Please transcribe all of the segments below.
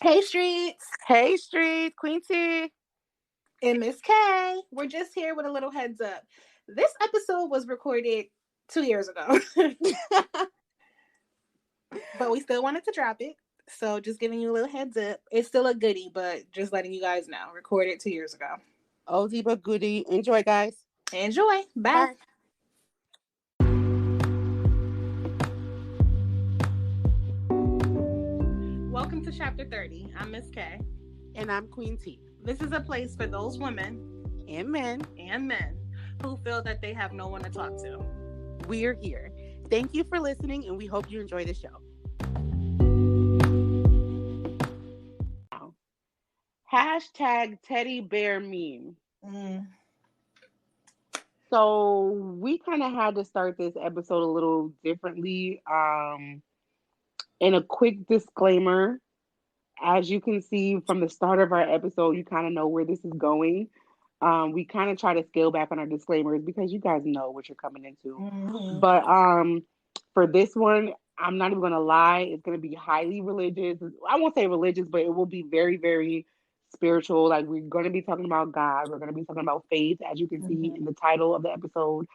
Hey Streets Hey Street, Queen T. and Miss K. We're just here with a little heads up. This episode was recorded 2 years ago, but we still wanted to drop it. So just giving you a little heads up. It's still a goodie, but just letting you guys know. Recorded 2 years ago. Oldie but goodie. Enjoy, guys. Enjoy. Bye. Bye. Welcome to Chapter 30. I'm Miss K. And I'm Queen T. This is a place for those women And men. and men who feel that they have no one to talk to. We're here. Thank you for listening, and we hope you enjoy the show. Hashtag teddy bear meme. So we kind of had to start this episode a little differently. And a quick disclaimer, as you can see from the start of our episode, you kind of know where this is going. We kind of try to scale back on our disclaimers because you guys know what you're coming into. Mm-hmm. But for this one, I'm not even going to lie. It's going to be highly religious. I won't say religious, but it will be very, very spiritual. Like, we're going to be talking about God. We're going to be talking about faith, as you can see in the title of the episode.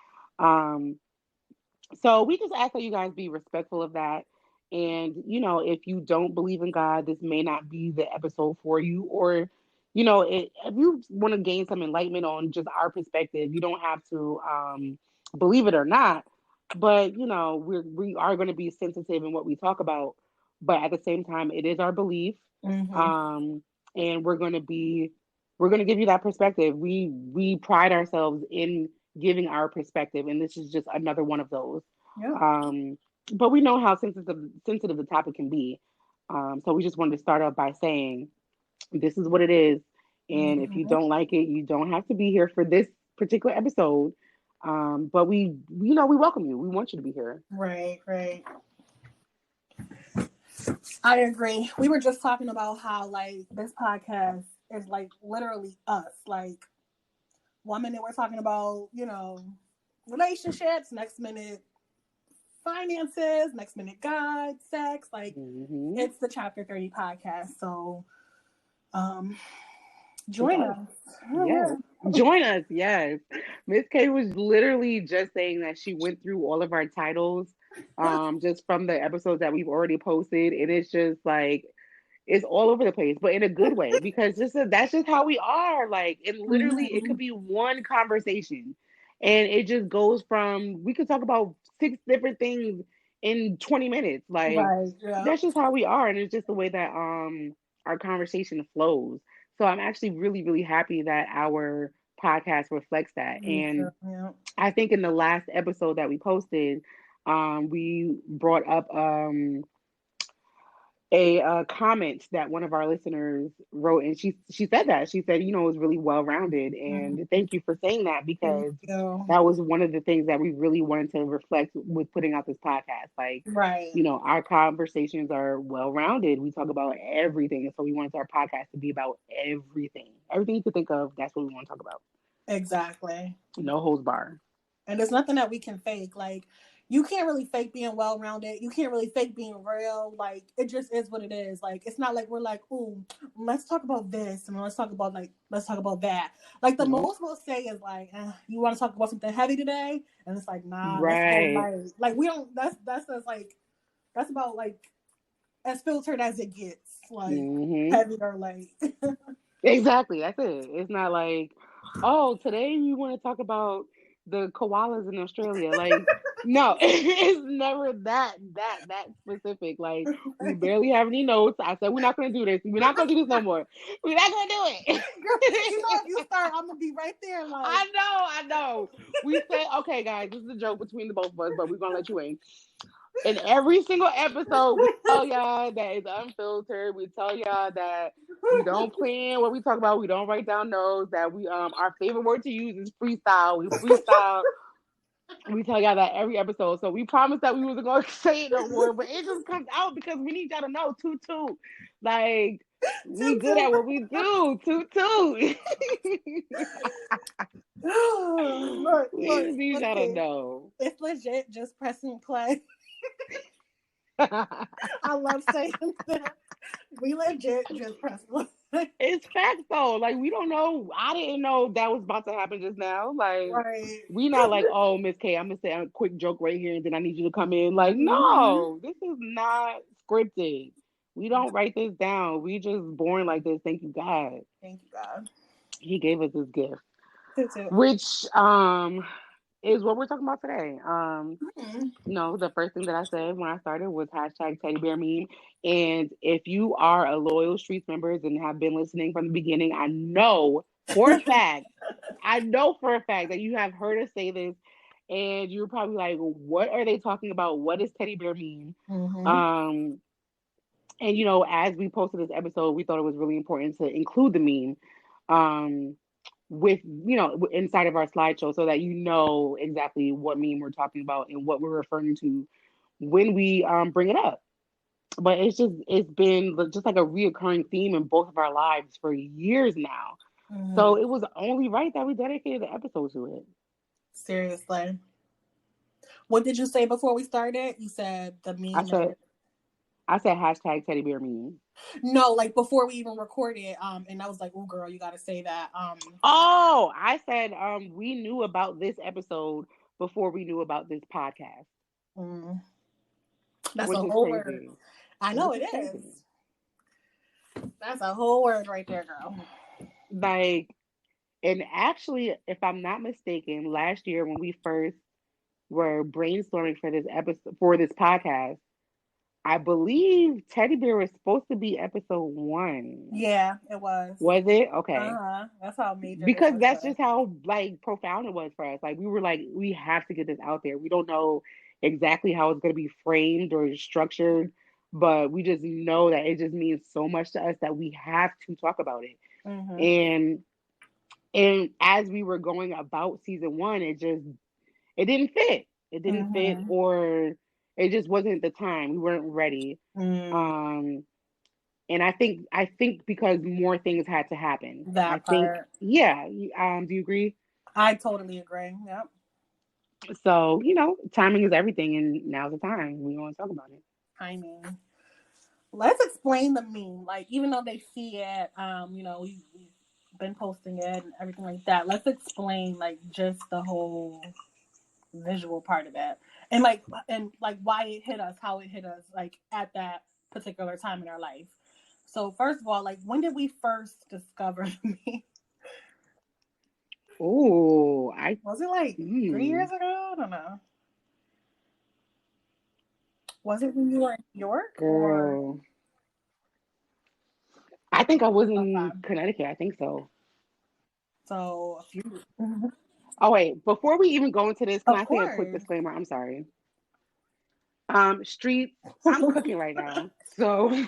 So we just ask that you guys be respectful of that. And, you know, if you don't believe in God, this may not be the episode for you. Or, you know, if you want to gain some enlightenment on just our perspective, you don't have to believe it or not. But, you know, we are going to be sensitive in what we talk about. But at the same time, it is our belief. And we're going to give you that perspective. We pride ourselves in giving our perspective. And this is just another one of those. Yeah. But we know how sensitive the topic can be. So we just wanted to start off by saying, this is what it is. And if you don't like it, you don't have to be here for this particular episode. But we welcome you. We want you to be here. Right. I agree. We were just talking about how, like, this podcast is, like, literally us. Like, 1 minute we're talking about, you know, relationships. Next minute, finances. Next minute, God, sex. Like, it's the Chapter 30 podcast. So, join us. Yes. Join us. Yes. Miss K was literally just saying that she went through all of our titles just from the episodes that we've already posted. And it's just like, it's all over the place, but in a good way, because that's just how we are. Like, and literally it could be one conversation and it just goes from, we could talk about 6 different things in 20 minutes. Like, that's just how we are. And it's just the way that our conversation flows. So I'm actually really, really happy that our podcast reflects that. And I think in the last episode that we posted, we brought up a comment that one of our listeners wrote, and she said that. She said, you know, it was really well-rounded. And thank you for saying that, because that was one of the things that we really wanted to reflect with putting out this podcast. Like, you know, our conversations are well-rounded. We talk about everything. And so we wanted our podcast to be about everything. Everything you could think of, that's what we want to talk about. Exactly. No holds barred. And there's nothing that we can fake. Like, you can't really fake being well-rounded. You can't really fake being real. Like, it just is what it is. Like, it's not like we're like, ooh, let's talk about this and let's talk about that. Like, the most we'll say is like, you want to talk about something heavy today? And it's like, nah, let's go light. Like, we don't. That's like, that's about like as filtered as it gets. Like, heavy or light. Exactly. That's it. It's not like, oh, today we want to talk about the koalas in Australia. Like, no, it's never that specific. Like, we barely have any notes. I said, we're not going to do this. We're not going to do this no more. We're not going to do it. Girl, you know, if you start, I'm going to be right there. Like, I know. We said, okay, guys, this is a joke between the both of us, but we're going to let you in. In every single episode, we tell y'all that it's unfiltered. We tell y'all that we don't plan what we talk about. We don't write down notes. That we our favorite word to use is freestyle. We freestyle. We tell y'all that every episode. So we promised that we wasn't going to say it no more, but it just comes out because we need y'all to know, toot. Like, we good at what we do, toot. Look, we need y'all to know. It's legit just pressing play. I love saying that. We legit just press play. It's facts though. Like we don't know. I didn't know that was about to happen just now. Like Right. we not like, oh, Miss K, I'm gonna say a quick joke right here, and then I need you to come in. Like, Mm-hmm. no, this is not scripted. We don't write this down. We just born like this. Thank you, God. Thank you, God. He gave us this gift, Too, too. which is what we're talking about today. Mm-hmm. No, the first thing that I said when I started was hashtag teddy bear meme. And if you are a loyal Streets members and have been listening from the beginning, I know for a fact that you have heard us say this, and you're probably like, what are they talking about? What is teddy bear meme? Mm-hmm. Um, and as we posted this episode, we thought it was really important to include the meme. With inside of our slideshow so that you know exactly what meme we're talking about and what we're referring to when we bring it up. But it's been just like a reoccurring theme in both of our lives for years now. Mm-hmm. So it was only right that we dedicated the episode to it. Seriously. What did you say before we started? You said the I meme and said I said hashtag teddy bear meme. no, like before we even recorded, and I was like, "Oh, girl, you got to say that." Oh, I said we knew about this episode before we knew about this podcast, Mm, that's a which is whole word. crazy. I know Which it is crazy. is. That's a whole word right there, girl. Like, and actually, if I'm not mistaken, last year when we first were brainstorming for this episode for this podcast, I believe Teddy Bear was supposed to be episode 1. Yeah, it was. Was it? Uh Okay. huh. That's how major it Because was that's for us. just how like profound it was for us. Like we were like, we have to get this out there. We don't know exactly how it's gonna be framed or structured, but we just know that it just means so much to us that we have to talk about it. Mm-hmm. And as we were going about season 1, it didn't fit. It didn't fit, Mm-hmm. or it just wasn't the time. We weren't ready. Mm, Um, and I think because more things had to happen. I that think, part. yeah. Do you agree? I totally agree. Yep. So timing is everything, and now's the time. We want to talk about it. I mean, let's explain the meme. Like, even though they see it, we've been posting it and everything like that. Let's explain like just the whole visual part of it, and why it hit us, how it hit us, like at that particular time in our life. So first of all, like when did we first discover the meme? Oh, I Was it like 3 years mm, ago? I don't know. Was it when you were in New York or girl. I think I was in okay? Connecticut. I think so. So a few. Mhm. Oh wait, before we even go into this, can Of I say a quick course. disclaimer? I'm sorry. Streets, I'm cooking right now. So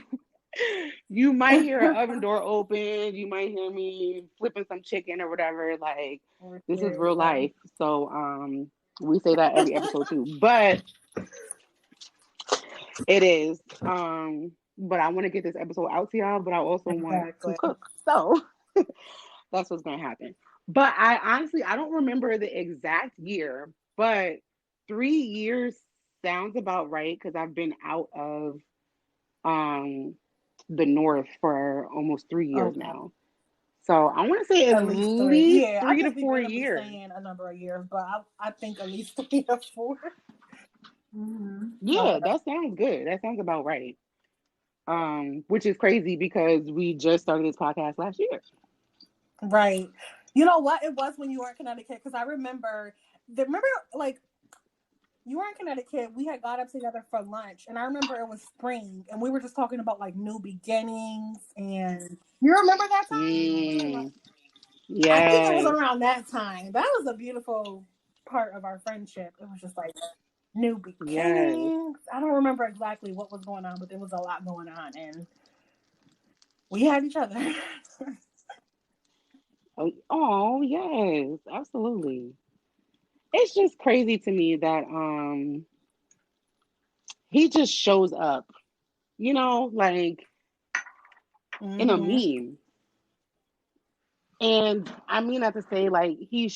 you might hear an oven door open, you might hear me flipping some chicken or whatever. Like this is real Seriously. life. So we say that every episode too. But it is. But I want to get this episode out to y'all, but I also want to Exactly. cook. So that's what's gonna happen. But I honestly I don't remember the exact year, but 3 years sounds about right because I've been out of um the north for almost 3 years Okay. now. So I want to say at At least three. least Yeah, I three to just be four randomly years. saying a number of years, but I think at least 3 or 4. Mm-hmm. Yeah, that sounds good. That sounds about right. Which is crazy because we just started this podcast last year. Right. You know what? It was when you were in Connecticut because I remember like you were in Connecticut. We had got up together for lunch, and I remember it was spring, and we were just talking about like new beginnings. And you remember that time? Mm, I think it was yes, around that time. That was a beautiful part of our friendship. It was just like new yes. beginnings. I don't remember exactly what was going on, but there was a lot going on, and we had each other. Oh, yes, absolutely. It's just crazy to me that he just shows up, like in a Mm-hmm. meme. And I mean not to say like he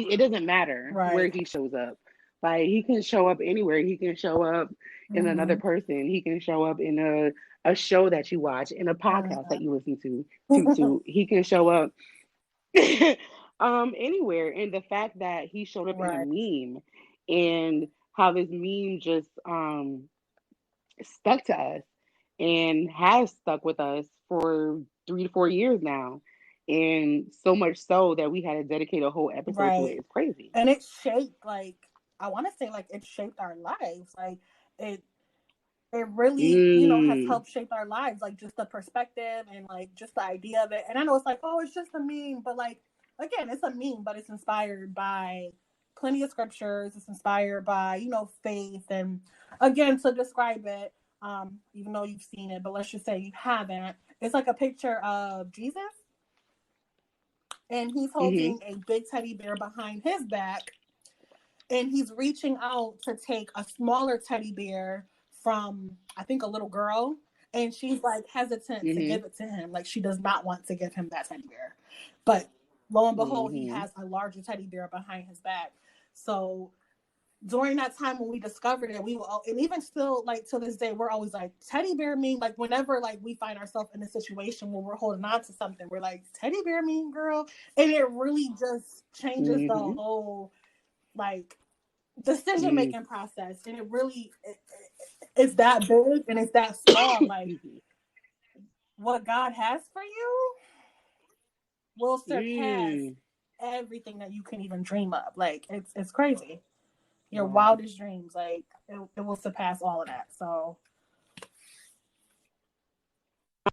it doesn't matter where Right. he shows up. Like he can show up anywhere. He can show up, in another Mm-hmm. person. He can show up in a show that you watch, in a podcast that you listen Mm-hmm. to. He can show up anywhere. And the fact that he showed up in a Right. meme, and how this meme just stuck to us and has stuck with us for 3 to 4 years now. And so much so that we had to dedicate a whole episode to it. Right. It's crazy. And it shaped, like, I want to say, like, it shaped our lives. Like, it it really, has Mm, helped shape our lives, like just the perspective and like just the idea of it. And I know it's like, oh, it's just a meme, but like, again, it's a meme, but it's inspired by plenty of scriptures. It's inspired by, faith. And again, to describe it, even though you've seen it, but let's just say you haven't, it's like a picture of Jesus, and he's mm-hmm, holding a big teddy bear behind his back, and he's reaching out to take a smaller teddy bear from, I think, a little girl, and she's like hesitant to mm-hmm, give it to him, like she does not want to give him that teddy bear, but lo and behold, he mm-hmm, has a larger teddy bear behind his back. So during that time when we discovered it, we were all, and even still, like to this day, we're always like, teddy bear meme. Like whenever like we find ourselves in a situation where we're holding on to something, we're like, teddy bear meme, girl. And it really just changes the mm-hmm, whole, like, decision mm-hmm. making process. And it really it's that big and it's that small. Like, what God has for you will surpass Mm. everything that you can even dream of. Like, it's crazy. Your Wow. wildest dreams, like, it will surpass all of that. So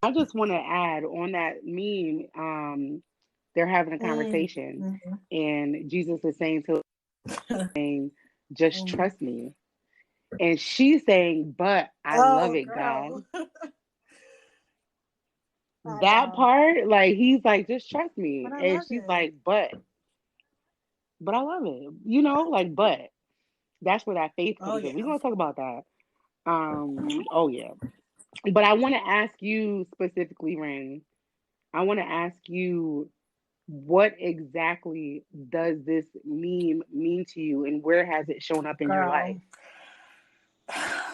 I just want to add on that meme. They're having a conversation, mm-hmm. and Jesus is saying to just Mm-hmm. trust me. And she's saying, but I love Oh it, God. girl. I That know. part, like, he's like, just trust me. But I And love she's it. like, but I love it. Like, but that's where that faith Oh comes in. We're yeah. gonna talk about that. Oh yeah. But I want to ask you specifically, Ren. I want to ask you, what exactly does this meme mean to you, and where has it shown up in your life? Girl.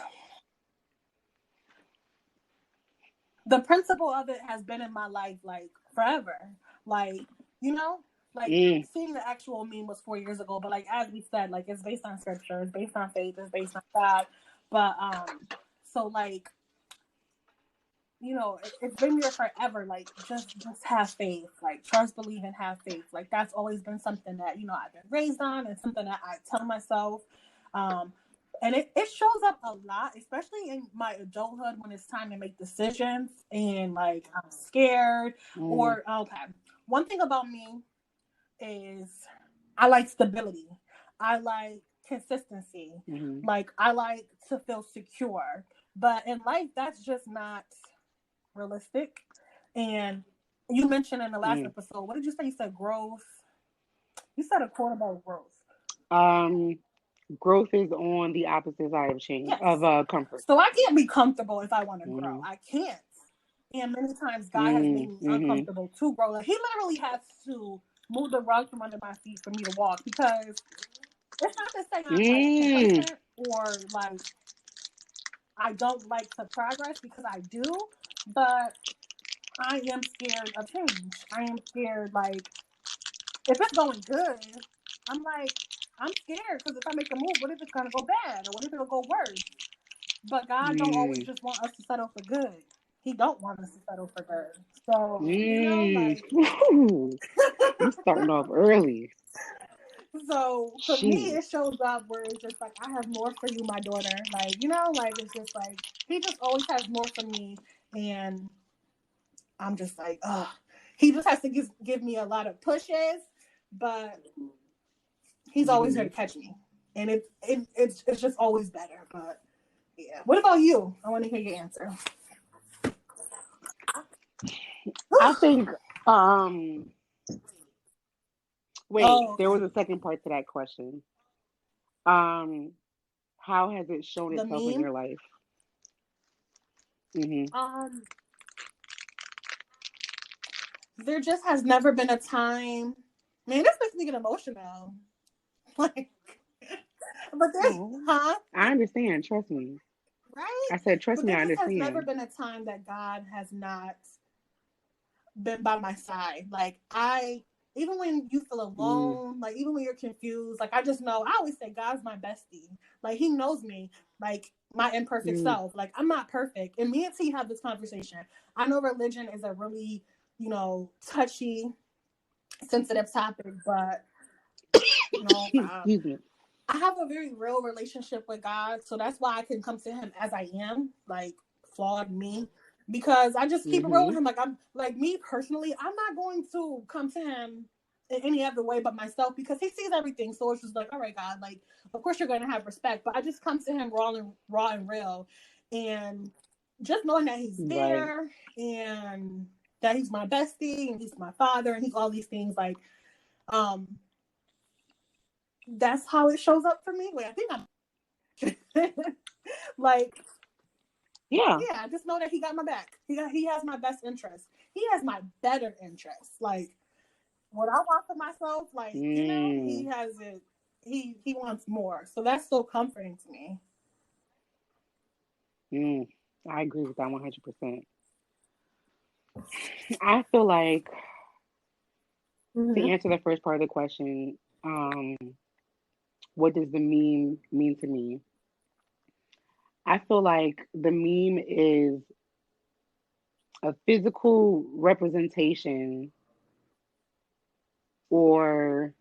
The principle of it has been in my life like forever. Like, you know, like Mm, seeing the actual meme was 4 years ago, but like as we said, like it's based on scripture, it's based on faith, it's based on God. But so like, it's been there forever. Like, just have faith, like trust, believe, and have faith. Like that's always been something that I've been raised on, and something that I tell myself. Um, and it shows up a lot, especially in my adulthood when it's time to make decisions and like I'm scared. mm, Or okay, one thing about me is I like stability. I like consistency. mm-hmm, Like I like to feel secure. But in life, that's just not realistic. And you mentioned in the last mm. episode, what did you say? You said growth. You said a quote about growth. Um, Growth is on the opposite side of change of Yes. comfort. So I can't be comfortable if I want to grow. Mm-hmm, I can't. And many times God has made me mm-hmm, uncomfortable to grow. Like He literally has to move the rug from under my feet for me to walk, because it's not to say I'm like mm, complacent or like I don't like to progress, because I do, but I am scared of change. I am scared, like, if it's going good, I'm like, I'm scared, because if I make a move, what if it's gonna go bad, or what if it'll go worse? But God don't always mm, just want us to settle for good. He don't want us to settle for good. So mm. like, Woo. You starting off early. so for me, She. it shows up where it's just like, I have more for you, my daughter. Like, like it's just like He just always has more for me, and I'm just like, oh, He just has to give me a lot of pushes, but He's always here Mm-hmm. to catch me, and it's just always better. But yeah, what about you? I want to hear your answer. I think. Um. Wait, Oh, there okay. was a second part to that question. Um. How has it shown The itself in meme. your life? Mm-hmm. Um, there just has never been a time. Man, this makes me get emotional. Like, but there's, Oh, huh? I understand. Trust me. I said, trust But me, there I just has never understand. been a time that God has not been by my side. Like I, even when you feel Mm, alone, like even when you're confused, like I just know. I always say God's my bestie. Like He knows me, like my imperfect mm, self. Like I'm not perfect, and me and T have this conversation. I know religion is a really, touchy, sensitive topic, but excuse me. I have a very real relationship with God, so that's why I can come to Him as I am, like flawed me, because I just keep it real Mm-hmm. with Him. Like I'm, like me personally, I'm not going to come to Him in any other way but myself because He sees everything. So it's just like, all right, God, like of course you're going to have respect, but I just come to Him raw and real, and just knowing that He's Right. there and that He's my bestie and He's my father and He's all these things, like um that's how it shows up for me. Wait, I think I'm like, Yeah. yeah, just know that He got my back. He has my best interest. He has my better interest. Like what I want for myself, like, He Mm, has it. He wants more. So that's so comforting to me. mm. I agree with that 100%. I feel like to Mm-hmm. answer the first part of the question, what does the meme mean to me? I feel like the meme is a physical representation or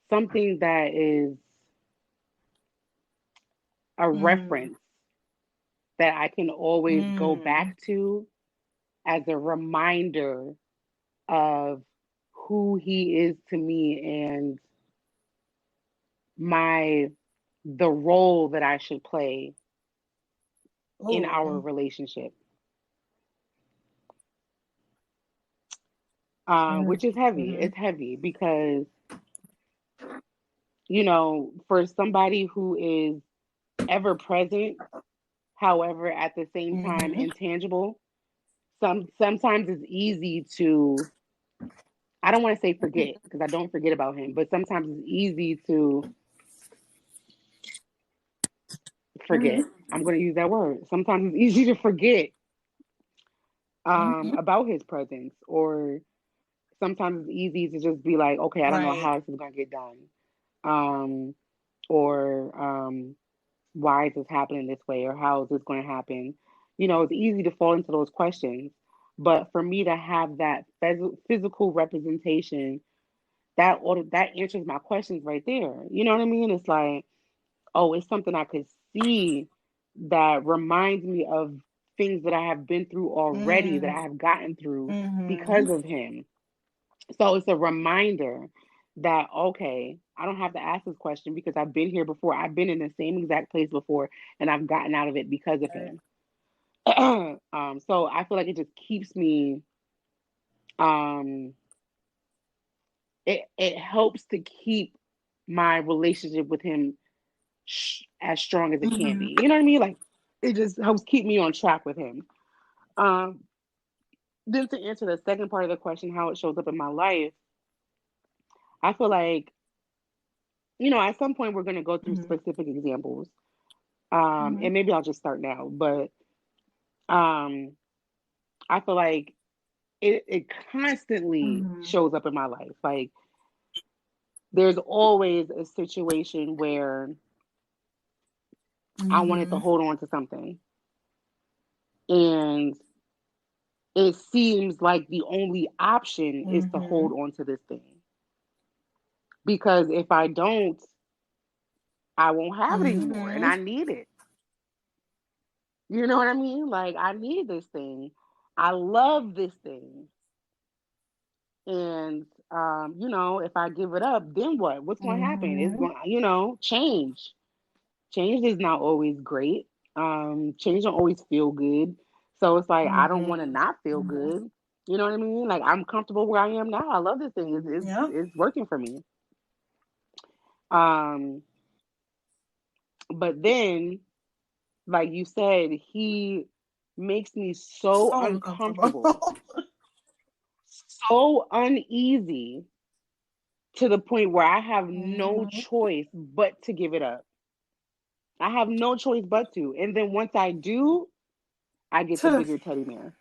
something that is a Mm. reference that I can always go Mm. back to as a reminder of who he is to me and my the role that I should play in our Oh. relationship. Which is heavy. Mm-hmm. It's heavy because, for somebody who is ever present, however, at the same time Mm-hmm. intangible, sometimes it's easy to, I don't want to say forget because I don't forget about him, but sometimes it's easy to forget. Mm-hmm. I'm going to use that word. Sometimes it's easy to forget Mm-hmm. about his presence, or sometimes it's easy to just be like, okay, I don't know Right. how this is going to get done. Um, or why is this happening this way, or how is this going to happen? It's easy to fall into those questions. But for me to have that physical representation, that answers my questions right there. You know what I mean? It's like, oh, it's something I could see that reminds me of things that I have been through already, that Mm. I have gotten through Mm-hmm. because of him. So it's a reminder that, okay, I don't have to ask this question because I've been here before. I've been in the same exact place before and I've gotten out of it because of Right. him. So I feel like it just keeps me, um, it helps to keep my relationship with him as strong as it can be. Mm-hmm. You know what I mean? Like it just helps keep me on track with him. Um, then to answer the second part of the question, how it shows up in my life, I feel like, at some point we're going to go through Mm-hmm. specific examples. Mm-hmm. And maybe I'll just start now, but um, I feel like it constantly Mm-hmm. shows up in my life. Like there's always a situation where I wanted to Mm-hmm. hold on to something, and it seems like the only option is to Mm-hmm. hold on to this thing because if I don't, I won't have it anymore, and Mm-hmm. I need it. You know what I mean? Like I need this thing. I love this thing. And if I give it up, then what? What's going to happen? It's Mm-hmm. going, change. Change is not always great. Change don't always feel good. So it's like I don't want to Mm-hmm. not feel Mm-hmm. good. You know what I mean? Like I'm comfortable where I am now. I love this thing. It's Yeah. it's working for me. Um, but then, like you said, he makes me so So uncomfortable. uncomfortable, so uneasy to the point where I have no Mm-hmm. choice but to give it up. I have no choice but to. And then once I do, I get the bigger teddy bear.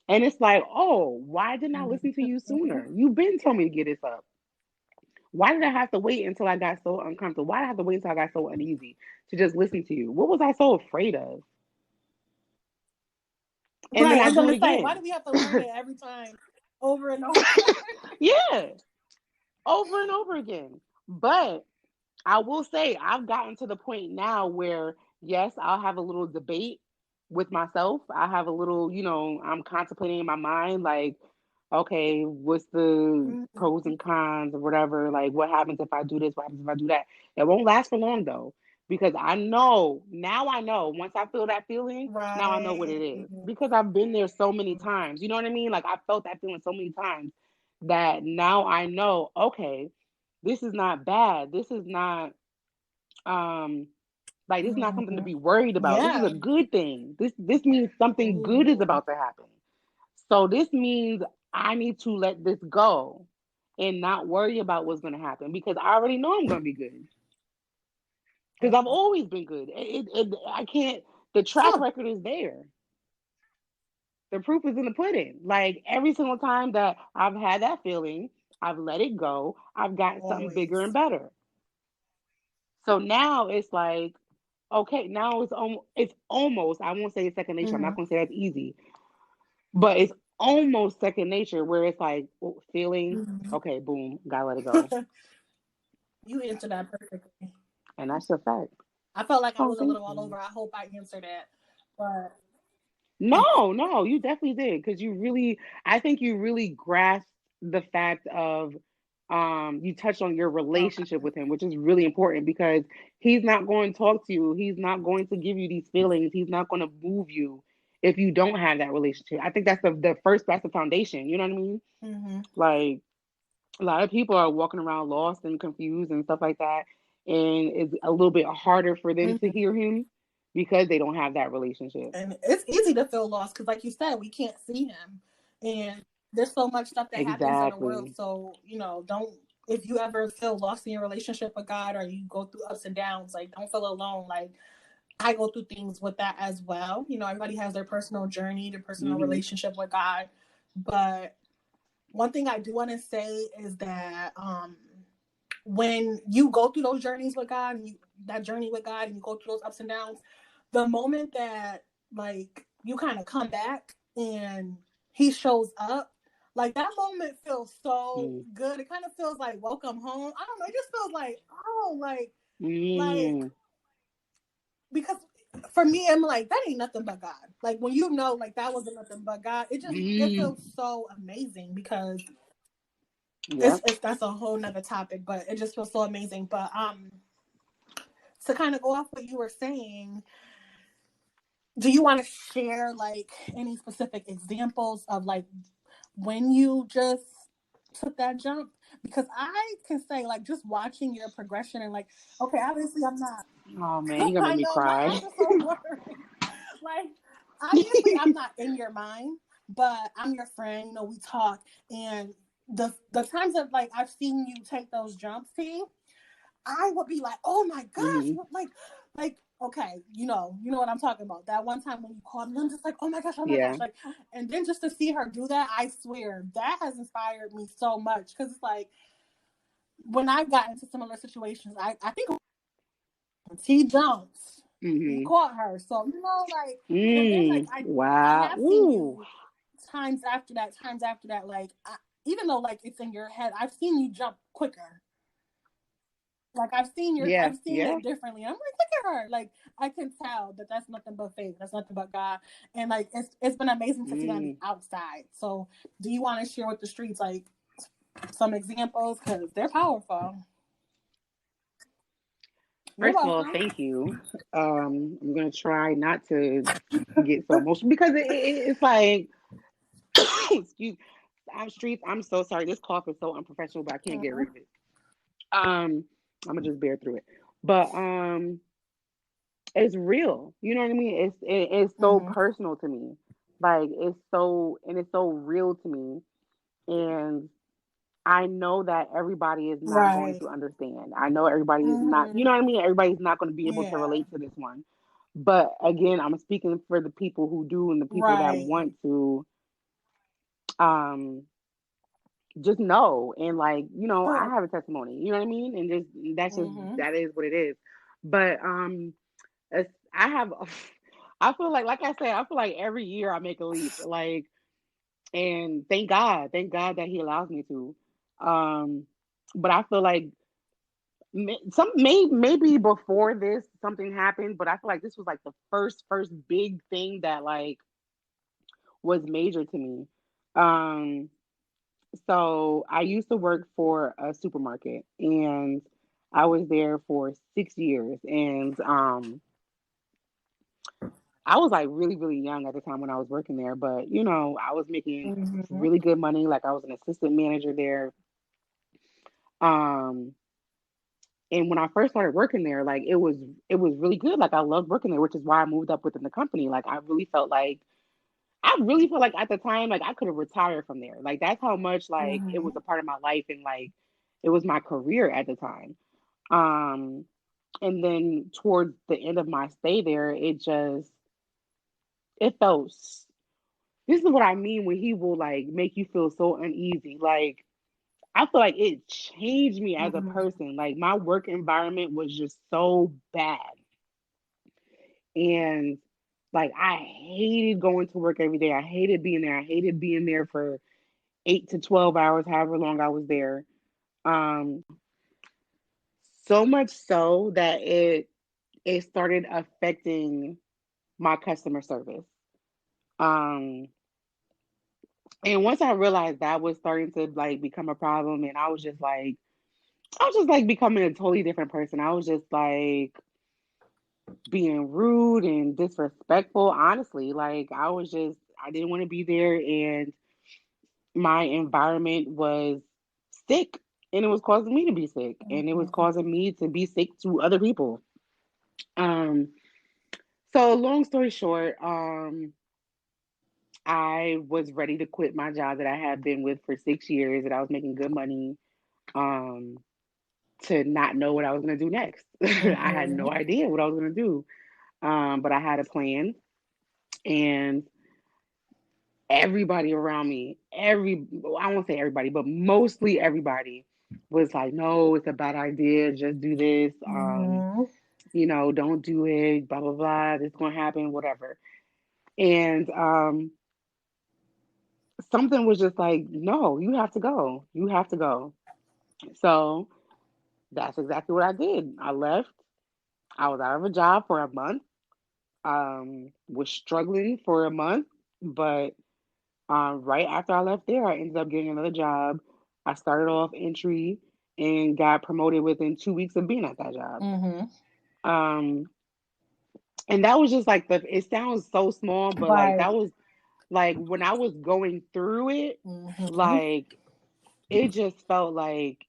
And it's like, oh, why didn't I listen to you sooner? You've been telling me to get this up. Why did I have to wait until I got so uncomfortable? Why did I have to wait until I got so uneasy to just listen to you? What was I so afraid of? And then Right. I I was do it gonna say, why again. do we have to learn it every time, over and over? Yeah, over and over again. But I will say I've gotten to the point now where yes, I'll have a little debate with myself. I have a little, I'm contemplating in my mind like, okay, what's the Mhm. pros and cons or whatever? Like what happens if I do this? What happens if I do that? It won't last for long though. Because I know once I feel that feeling, now I know what it Right. is. Because I've been there so many times. You know what I mean? Like I felt that feeling so many times that now I know, okay, this is not bad. This is not um like this is not something to Mhm. be worried about. This is a Yeah. good thing. This means something good is Ooh. about to happen. So this means I need to let this go and not worry about what's going to happen because I already know I'm going to be good because I've always been good. I can't. The track Huh. record is there. The proof is in the pudding. Like every single time that I've had that feeling, I've let it go. I've got something bigger and Always. better. So now it's like, okay, now it's almost. I won't say it's second nature. I'm not Mhm. gonna say that's easy, but it's almost second nature where it's like feeling. Mhm. Okay, boom, gotta let it go, You answered that perfectly. and that's a fact. I felt like I Oh, was a thank little all you. over. I hope I answered that. But No, no, you definitely did because I think you really grasped the fact of, you touched on your relationship okay. with him, which is really important because he's not going to talk to you. He's not going to give you these feelings. He's not going to move you if you don't have that relationship. I think that's the first, that's the foundation. You know what I mean? Mm-hmm. Like a lot of people are walking around lost and confused and stuff like that. And it's a little bit harder for them to Mm-hmm. hear him because they don't have that relationship. And it's easy to feel lost because, like you said, we can't see him, and there's so much stuff that happens in the world. Exactly. So don't, if you ever feel lost in your relationship with God or you go through ups and downs, like don't feel alone. Like I go through things with that as well. Everybody has their personal journey, their personal Hmm. relationship with God. But one thing I do want to say is that when you go through those journeys with God, and that journey with God, and you go through those ups and downs, the moment that like you kind of come back and He shows up, like that moment feels so Mm. good. It kind of feels like welcome home. I don't know. It just feels like, oh, like Mm. because for me, I'm like that ain't nothing but God. Like when like that wasn't nothing but God. It Mm. feels so amazing because Yeah. it's that's a whole nother topic, but it just feels so amazing. But to kind of go off what you were saying, do you want to share like any specific examples of like when you just took that jump? Because I can say like just watching your progression and like, okay, obviously I'm not. Oh man, you're gonna I make me know my cry. eyes are so blurry. Like obviously I'm not in your mind, but I'm your friend. We talk, and the times that like I've seen you take those jumps, T, I would be like, oh my gosh, Hmm. okay, you know what I'm talking about. That one time when you called me, I'm just like, oh my gosh, Yeah. like, and then just to see her do that, I swear that has inspired me so much because it's like when I got into similar situations, I think T Jones, you Hmm. caught her, so like, and then like Mm. I Wow. have seen Ooh. you times after that, like even though like it's in your head, I've seen you jump quicker. Like Yeah. I've seen Yeah. it differently. I'm like, look at her. Like I can tell that that's nothing but faith. That's nothing but God. And like it's been amazing to see on the Mm. outside. So do you want to share with the streets like some examples because they're powerful? You're First of all, welcome. thank you. I'm gonna try not to get so emotional because it's like, excuse. I'm streets. I'm so sorry. This cough is so unprofessional, but I can't get rid of it. I'm gonna just bear through it. But it's real. You know what I mean? It's so Mm-hmm. personal to me. Like it's so real to me. And I know that everybody is not going Right. to understand. I know everybody is not, you Mhm. know what I mean? Everybody's not going to be able to Yeah. relate to this one. But again, I'm speaking for the people who do and the people that Right. want to um just know and like, I True. have a testimony, you know what I mean? And just Mhm. that is what it is. But I have I feel like I said, I feel like every year I make a leap. Like, and thank God that he allows me to. Um but I feel like maybe before this something happened, but I feel like this was like the first big thing that like was major to me. Um, so I used to work for a supermarket, and I was there for 6 years, and I was like really really young at the time when I was working there, but I was making Mhm. really good money. Like I was an assistant manager there. Um, And when I first started working there, like it was really good. Like I loved working there, which is why I moved up within the company. Like I really felt like at the time, like I could have retired from there. Like that's how much like it was Mhm. a part of my life and like it was my career at the time. Um and then towards the end of my stay there, it felt this is what I mean when he will like make you feel so uneasy. Like I feel like it changed me as a Mhm. person. Like my work environment was just so bad. And like I hated going to work every day. I hated being there. I hated being there for 8 to 12 hours, however long I was there. Um, so much so that it started affecting my customer service. Um, and once I realized that was starting to like become a problem, and I was just like becoming a totally different person. I was just like being rude and disrespectful. Honestly, like I didn't want to be there, and my environment was sick, and it was causing me to be sick, and it was Mhm. causing me to be sick to other people. Um, so long story short, I was ready to quit my job that I had been with for 6 years, and I was making good money. Um, to not know what I was gonna do next. I had no Mhm. idea what I was gonna do. But I had a plan, and everybody around me, I won't say everybody, but mostly everybody was like, no, it's a bad idea. Just do this. Mhm. Don't do it, blah, blah, blah. This is going to happen, whatever. And something was just like, no, you have to go. You have to go. So that's exactly what I did. I left. I was out of a job for a month. Was struggling for a month, but right after I left there, I ended up getting another job. I started off entry and got promoted within 2 weeks of being at that job. Mhm. Um, and that was just like it sounds so small, but like Right. that was like when I was going through it, Mhm. like it just felt like,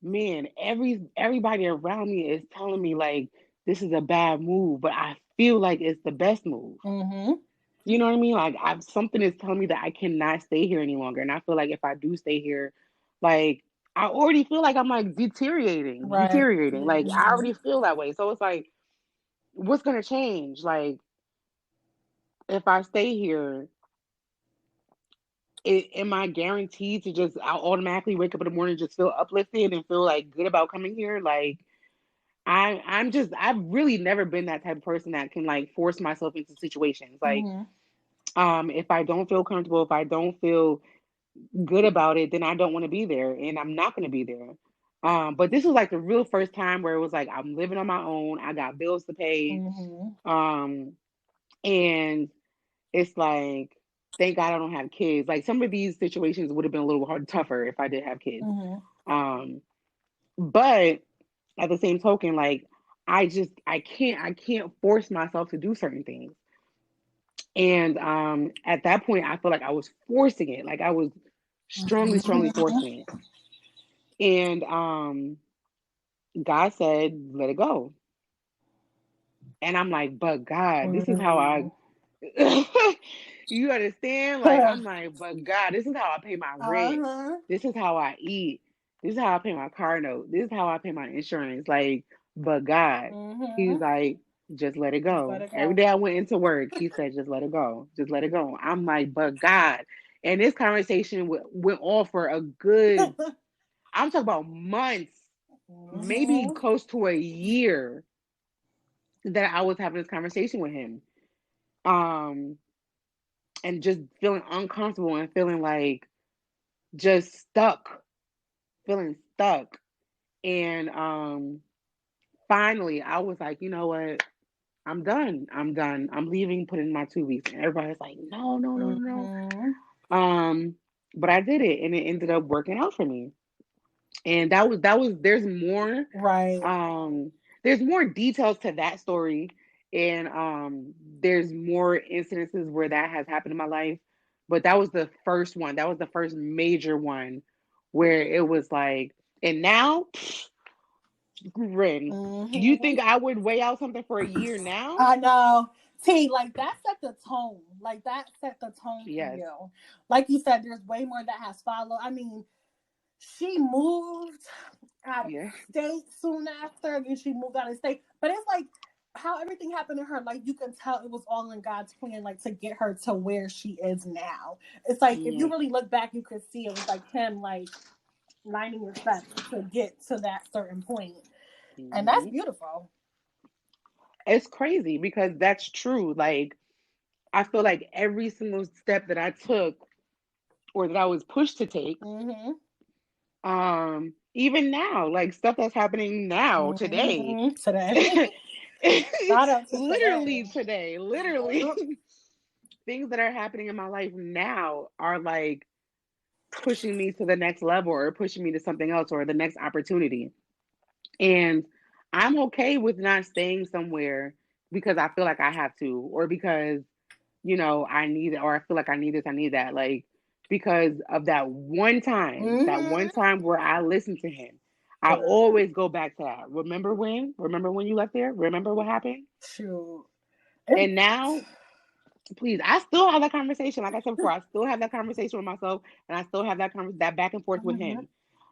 man, everybody around me is telling me like this is a bad move, but I feel like it's the best move. Mhm. You know what I mean? Like something is telling me that I cannot stay here any longer. And I feel like if I do stay here, like I already feel like I'm like Right. deteriorating. Like I Mhm. already feel that way. So it's like, what's gonna change? Like if I stay here, am I guaranteed to just I automatically wake up in the morning and just feel uplifted and feel like good about coming here? Like I've really never been that type of person that can like force myself into situations. Like Mhm. if I don't feel comfortable, if I don't feel good about it, then I don't want to be there and I'm not going to be there. But this was like the real first time where it was like I'm living on my own. I got bills to pay. Mhm. Um, and it's like, thank God I don't have kids. Like some of these situations would have been a little tougher if I did have kids. Mhm. Um, but at the same token, like I can't force myself to do certain things. And at that point I feel like I was forcing it. Like I was strongly forcing it. And God said, let it go. And I'm like, but God, this is how I Mhm. You understand? Like, I'm like, but God, this is how I pay my rent. Uh-huh. This is how I eat. This is how I pay my car note. This is how I pay my insurance. Like, but God, he's Mm-hmm. like, just let it Just let go. it Every go. day I went into work, he said, just let it go. Just let it go. I'm like, but God. And this conversation went on for a good, I'm talking about months, maybe Mm-hmm. close to a year that I was having this conversation with him. Um, and just feeling uncomfortable and feeling like just stuck, feeling stuck. And finally I was like, you know what? I'm done. I'm done. I'm leaving, put in my 2 weeks. And everybody's like, no, no, no, no, Mm-hmm. no. But I did it and it ended up working out for me. And that was Right. um there's more details to that story, and there's more incidences where that has happened in my life, but that was the first one. That was the first major one where it was like, and now, Ren, you Mm-hmm. think I would weigh out something for a year now? I know. T, like that set the tone. Like that set the tone for Yes. you. Like you said, there's way more that has followed. I mean, she moved out of Yeah. state soon after, and she moved out of state. But it's like how everything happened to her. Like you can tell it was all in God's plan, like to get her to where she is now. It's like if you Mm-hmm. really look back, you could see it was like him, like lining your steps to get to that certain point, and that's Mm-hmm. beautiful. It's crazy because that's true. Like, I feel like every single step that I took or that I was pushed to take, Mm-hmm. even now, like stuff that's happening now, today, Mm-hmm. Today, shout out to today. literally today, literally, Yep. things that are happening in my life now are like pushing me to the next level or pushing me to something else or the next opportunity. And I'm okay with not staying somewhere because I feel like I have to, or because, I need it, or I feel like I need this, I need that. Like, because of that one Mm-hmm. time where I listened to him. I always go back to that. Remember when? Remember when you left there? Remember what happened? Shoot. And now, please, I still have that conversation. Like I said before, I still have that conversation with myself, and I still have that back and forth with Mhm. him.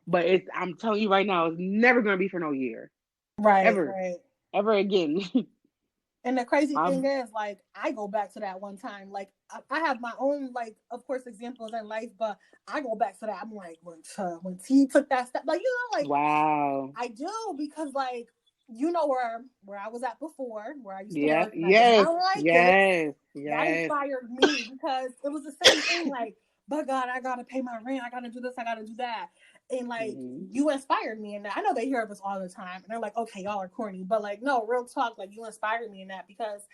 But I'm telling you right now, it's never gonna be for no year, Right, ever, right. ever again. And the crazy thing I'm is, like, I go back to that one time. Like, I have my own, like, of course, examples in life, but I go back to that. I'm like, when T took that step, like, like wow. I do because, like, where I was at before, where I used to Yeah. work, and I did Yes. not like it. Yes. That Yes. inspired me because it was the same thing. Like, but God, I gotta pay my rent. I gotta do this. I gotta do that. And like, Hmm. you inspired me in that. I know they hear this all the time, and they're like, "Okay, y'all are corny," but like, no, real talk. Like, you inspired me in that because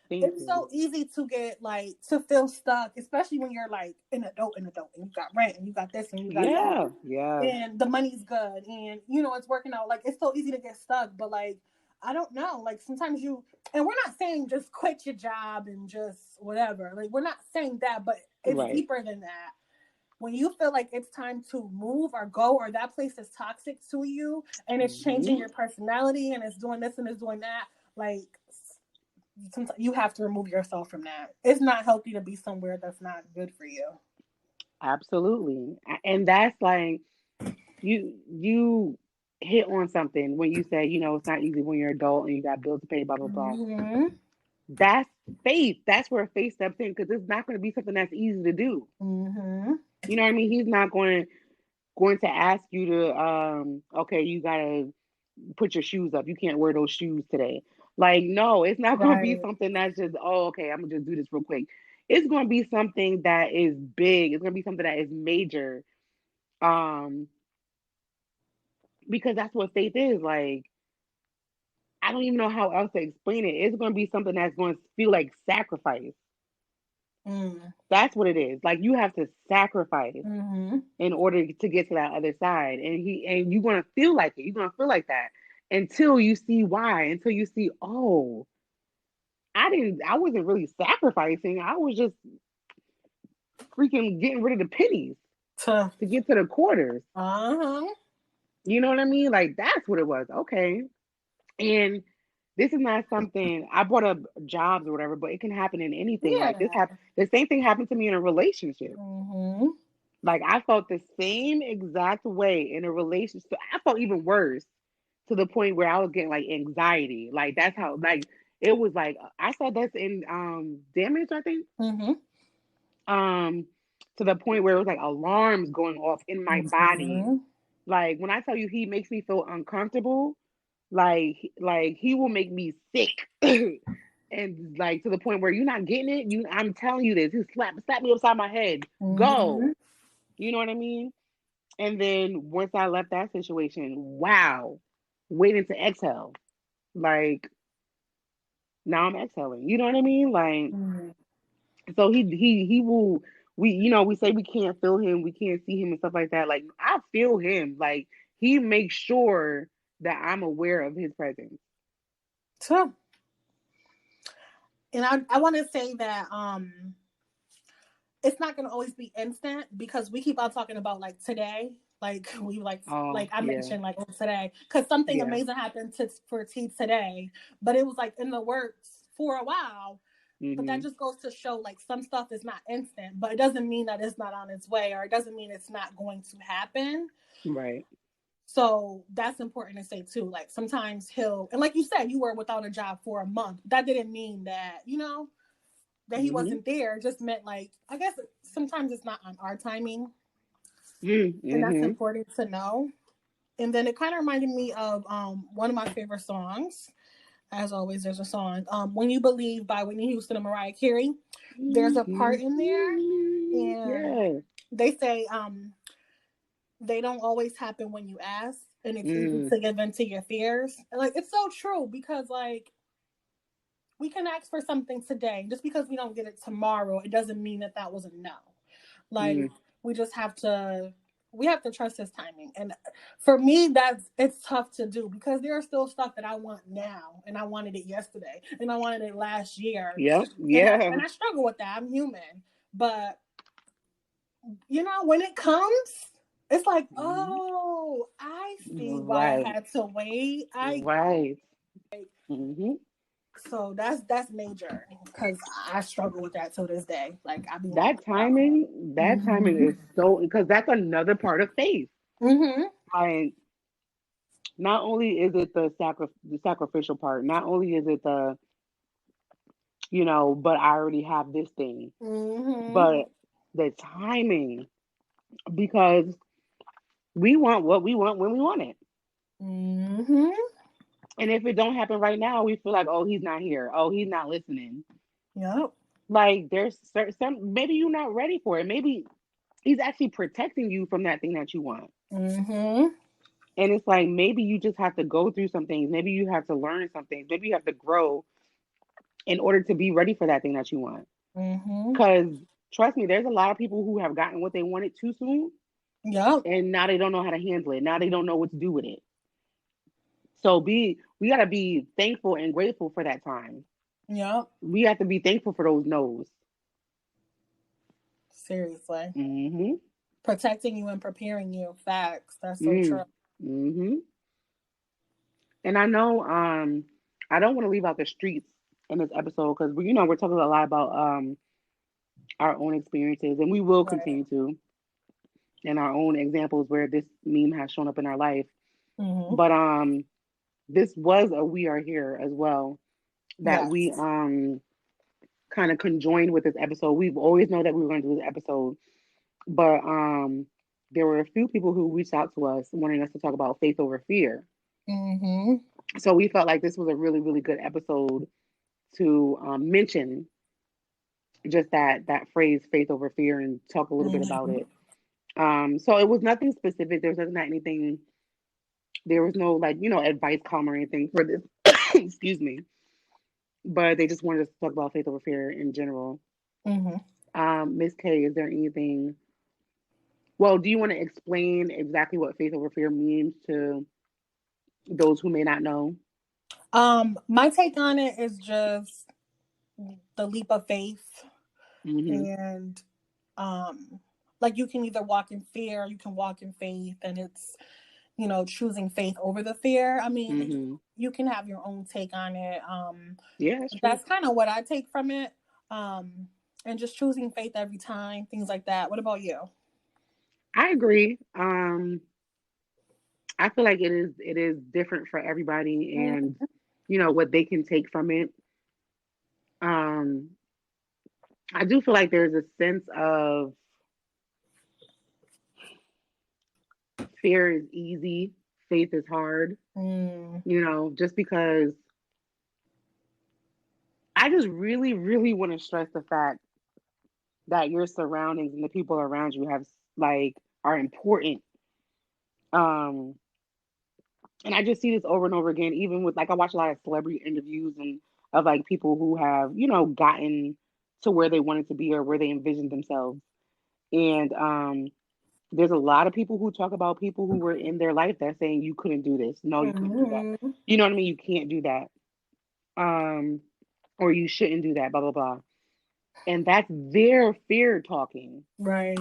Thank it's you. so easy to get like to feel stuck, especially when you're like an adult, and you got rent, and you got this, and you got that, Yeah. Yeah. and the money's good, and it's working out. Like, it's so easy to get stuck, but like, I don't know. Like, sometimes and we're not saying just quit your job and just whatever. Like, we're not saying that, but it's Right. deeper than that. When you feel like it's time to move or go, or that place is toxic to you, and it's changing Hmm. your personality, and it's doing this and it's doing that, like, sometimes you have to remove yourself from that. It's not healthy to be somewhere that's not good for you. Absolutely. And that's like, you hit on something when you say, it's not easy when you're adult and you got bills to pay, blah blah blah. Mm-hmm. That's faith. That's where faith steps in because it's not going to be something that's easy to do. Mm-hmm. You know what I mean? He's not going to ask you to okay, you gotta put your shoes up. You can't wear those shoes today. Like, no, it's not going to be Right. something that's just, oh, okay, I'm gonna just do this real quick. It's going to be something that is big. It's going to be something that is major. Um, because that's what faith is. Like, I don't even know how else to explain it. It's going to be something that's going to feel like sacrifice. Mm. That's what it is. Like, you have to sacrifice Mm-hmm. in order to get to that other side. And you're gonna feel like it. You're gonna feel like that until you see why, until you see, oh, I wasn't really sacrificing. I was just freaking getting rid of the pennies To to get to the quarters. uh-huh. You know what I mean? Like, that's what it was. Okay. And this is not something I brought up jobs or whatever, but it can happen in anything. Like this Yeah. the same thing happened to me in a relationship. Mm-hmm. Like I felt the same exact way in a relationship. So I felt even worse to the point where I was getting like anxiety. Like that's how like it was like I saw this in Damage, I think. Mm-hmm. Um to the point where it was like alarms going off in my body. Mm-hmm. Like when I tell you he makes me feel uncomfortable, like he will make me sick. And like to the point where you're not getting it, I'm telling you this. He slap me upside my head. Go. Mm-hmm. You know what I mean? And then once I left that situation, wow, waiting to exhale. Like now I'm exhaling. You know what I mean? Like Mm-hmm. so he will we say we can't feel him, we can't see him and stuff like that. Like I feel him. Like he makes sure that I'm aware of his presence. So, and I want to say that it's not going to always be instant because we keep on talking about like today, like we Oh like I yeah, mentioned like today because something yeah. amazing happened for T today, but it was like in the works for a while. But that Mhm. just goes to show like some stuff is not instant, but it doesn't mean that it's not on its way, or it doesn't mean it's not going to happen. Right. So that's important to say too. Like sometimes he'll, and like you said, you were without a job for a month. That didn't mean that, that he Mhm. wasn't there. It just meant like, I guess sometimes it's not on our timing. And that's Mhm. important to know. And then it kind of reminded me of one of my favorite songs. As always, there's a song, When You Believe by Whitney Houston and Mariah Carey. There's a part in there, Mhm. and Yeah. they say, they don't always happen when you ask, and it's easy Mm. to give in to your fears. And like it's so true because like we can ask for something today. Just because we don't get it tomorrow, it doesn't mean that that was a no. Like Mm. we just have to we have to trust his timing. And for me, it's tough to do because there are still stuff that I want now, and I wanted it yesterday, and I wanted it last year, Yep. and I Yeah. and I struggle with that. I'm human, but when it comes, it's like, Mhm. oh, I see why I Right. had to wait. I Right. Mhm. So that's major because I struggle with that till this day. Like I be like, That timing mm-hmm, is so because that's another part of faith. mm-hmm, Like not only is it the sacrificial part, not only is it the but I already have this thing, mm-hmm, but the timing because we want what we want when we want it. mm-hmm. And if it don't happen right now, we feel like, oh, he's not here. Oh, he's not listening. Yep. Like there's some maybe you're not ready for it. Maybe he's actually protecting you from that thing that you want. Mm-hmm. And it's like maybe you just have to go through some things. Maybe you have to learn some things. Maybe you have to grow in order to be ready for that thing that you want. Mm-hmm. Because trust me, there's a lot of people who have gotten what they wanted too soon, Yep. and now they don't know how to handle it. Now they don't know what to do with it. So we gotta be thankful and grateful for that time. Yep. We have to be thankful for those no's. Seriously. Mm-hmm. Protecting you and preparing you. Facts. That's so true. Mm. Mm-hmm. And I know I don't want to leave out the streets in this episode because we're talking a lot about our own experiences and we will Right. continue to in our own examples where this meme has shown up in our life. Mm-hmm. But this was a we are here as well that we Yes. kind of conjoined with this episode. We've always known that we were going to do this episode, but there were a few people who reached out to us wanting us to talk about faith over fear. Mm-hmm. So we felt like this was a really, really good episode to mention just that phrase faith over fear and talk a little bit about Mm-hmm. it. So it was nothing specific. There was not anything. There was no like advice column or anything for this. Excuse me. But they just wanted us to talk about faith over fear in general. Mm-hmm. Miss K, is there anything? Well, do you want to explain exactly what faith over fear means to those who may not know? My take on it is just the leap of faith, Mm-hmm. and um like you can either walk in fear, you can walk in faith, and choosing faith over the fear. I mean, Mm-hmm. you can have your own take on it. Yeah, that's true. That's kind of what I take from it. And just choosing faith every time, things like that. What about you? I agree. I feel like it is different for everybody, and what they can take from it. Um, I do feel like there's a sense of fear is easy, faith is hard. Mm, Just because I just really, really want to stress the fact that your surroundings and the people around you have like are important. Um, and I just see this over and over again, even with like I watch a lot of celebrity interviews and of like people who have, gotten to where they wanted to be or where they envisioned themselves. And there's a lot of people who talk about people who were in their life that saying you couldn't do this. No, you couldn't do that. mhm. You know what I mean? You can't do that. Um, or you shouldn't do that, blah blah blah. And that's their fear talking. Right.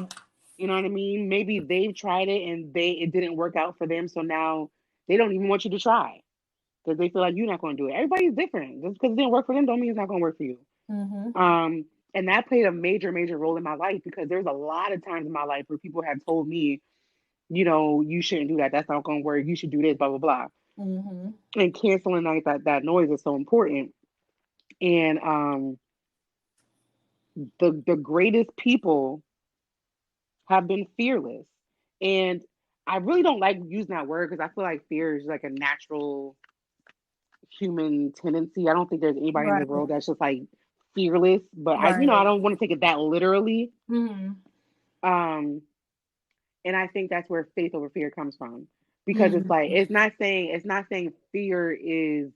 You know what I mean? Maybe they've tried it and it didn't work out for them, so now they don't even want you to try because they feel like you're not going to do it. Everybody's different. Just because it didn't work for them, don't mean it's not going to work for you. Hmm. Um, and that played a major, major role in my life because there's a lot of times in my life where people have told me, you shouldn't do that. That's not going to work. You should do this, blah blah blah. Hmm. And canceling like that noise is so important. And the greatest people have been fearless. And I really don't like using that word because I feel like fear is like a natural human tendency. I don't think there's anybody in the Right. world that's just like fearless, but I Right. don't want to take it that literally. Hmm. Um, and I think that's where faith over fear comes from because it's like Hmm. it's not saying fear is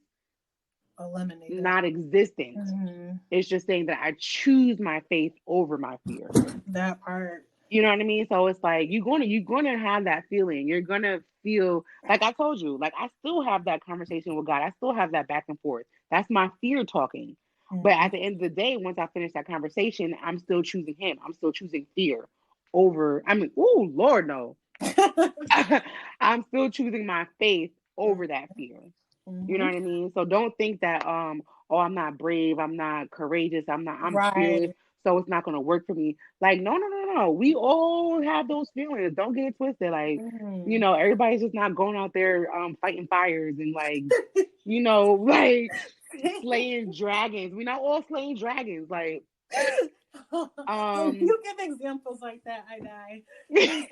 Eliminated. non-existent. Hmm. It's just saying that I choose my faith over my fear. That part. You know what I mean? So it's like you're gonna have that feeling. You're gonna feel like I told you, like I still have that conversation with God. I still have that back and forth. That's my fear talking. But Hmm. at the end of the day, once I finish that conversation, I'm still choosing him. I'm still choosing fear over, I mean, oh Lord, no. I'm still choosing my faith over that fear. You know Hmm. what I mean? So don't think that oh I'm not brave, I'm not courageous, I'm fearless, Right. so it's not gonna work for me. Like no no no no. We all have those feelings. Don't get it twisted. Like, Hmm. everybody's just not going out there fighting fires and like, like slaying dragons. We're not all slaying dragons. Like When um you give examples like that, I die. I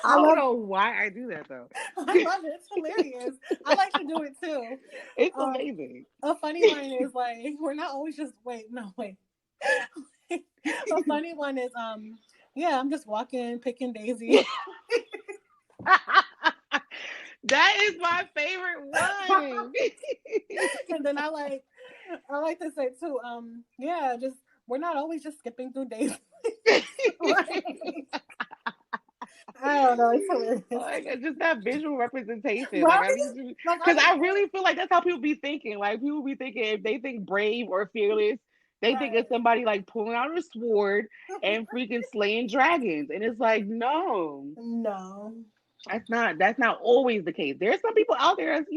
I don't love know why I do that though. I love it. It's hilarious. I like to do it too. It's Um, amazing. a funny line is like, we're not always just wait, no, wait. A funny one is yeah, I'm just walking, picking daisies. That is my favorite one. And then I like to say too, yeah, just we're not always just skipping through days. Like, I don't know, it's hilarious. Like just that visual representation. Like I Right? need Like I because just I really feel like that's how people be thinking. Like people be thinking if they think brave or fearless, they think it's right. somebody like pulling out a sword and freaking slaying dragons. And it's like, no, No. that's not always the case. There's some people out there that's,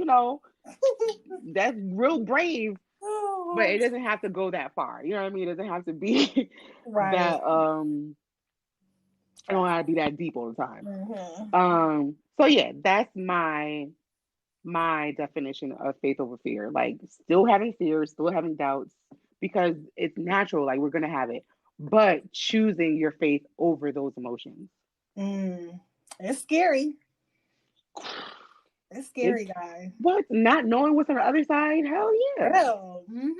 that's real brave, but Oh, it doesn't have to go that far. You know what I mean? It doesn't have to be right. that I don't have to be that deep all the time. Hmm. So yeah, that's my definition of faith over fear. Like still having fears, still having doubts, because it's natural, like we're gonna have it. But choosing your faith over those emotions. Mm. It's scary. It's It's scary, guy. what? Not knowing what's on the other side? Hell yeah. Real. Hmm.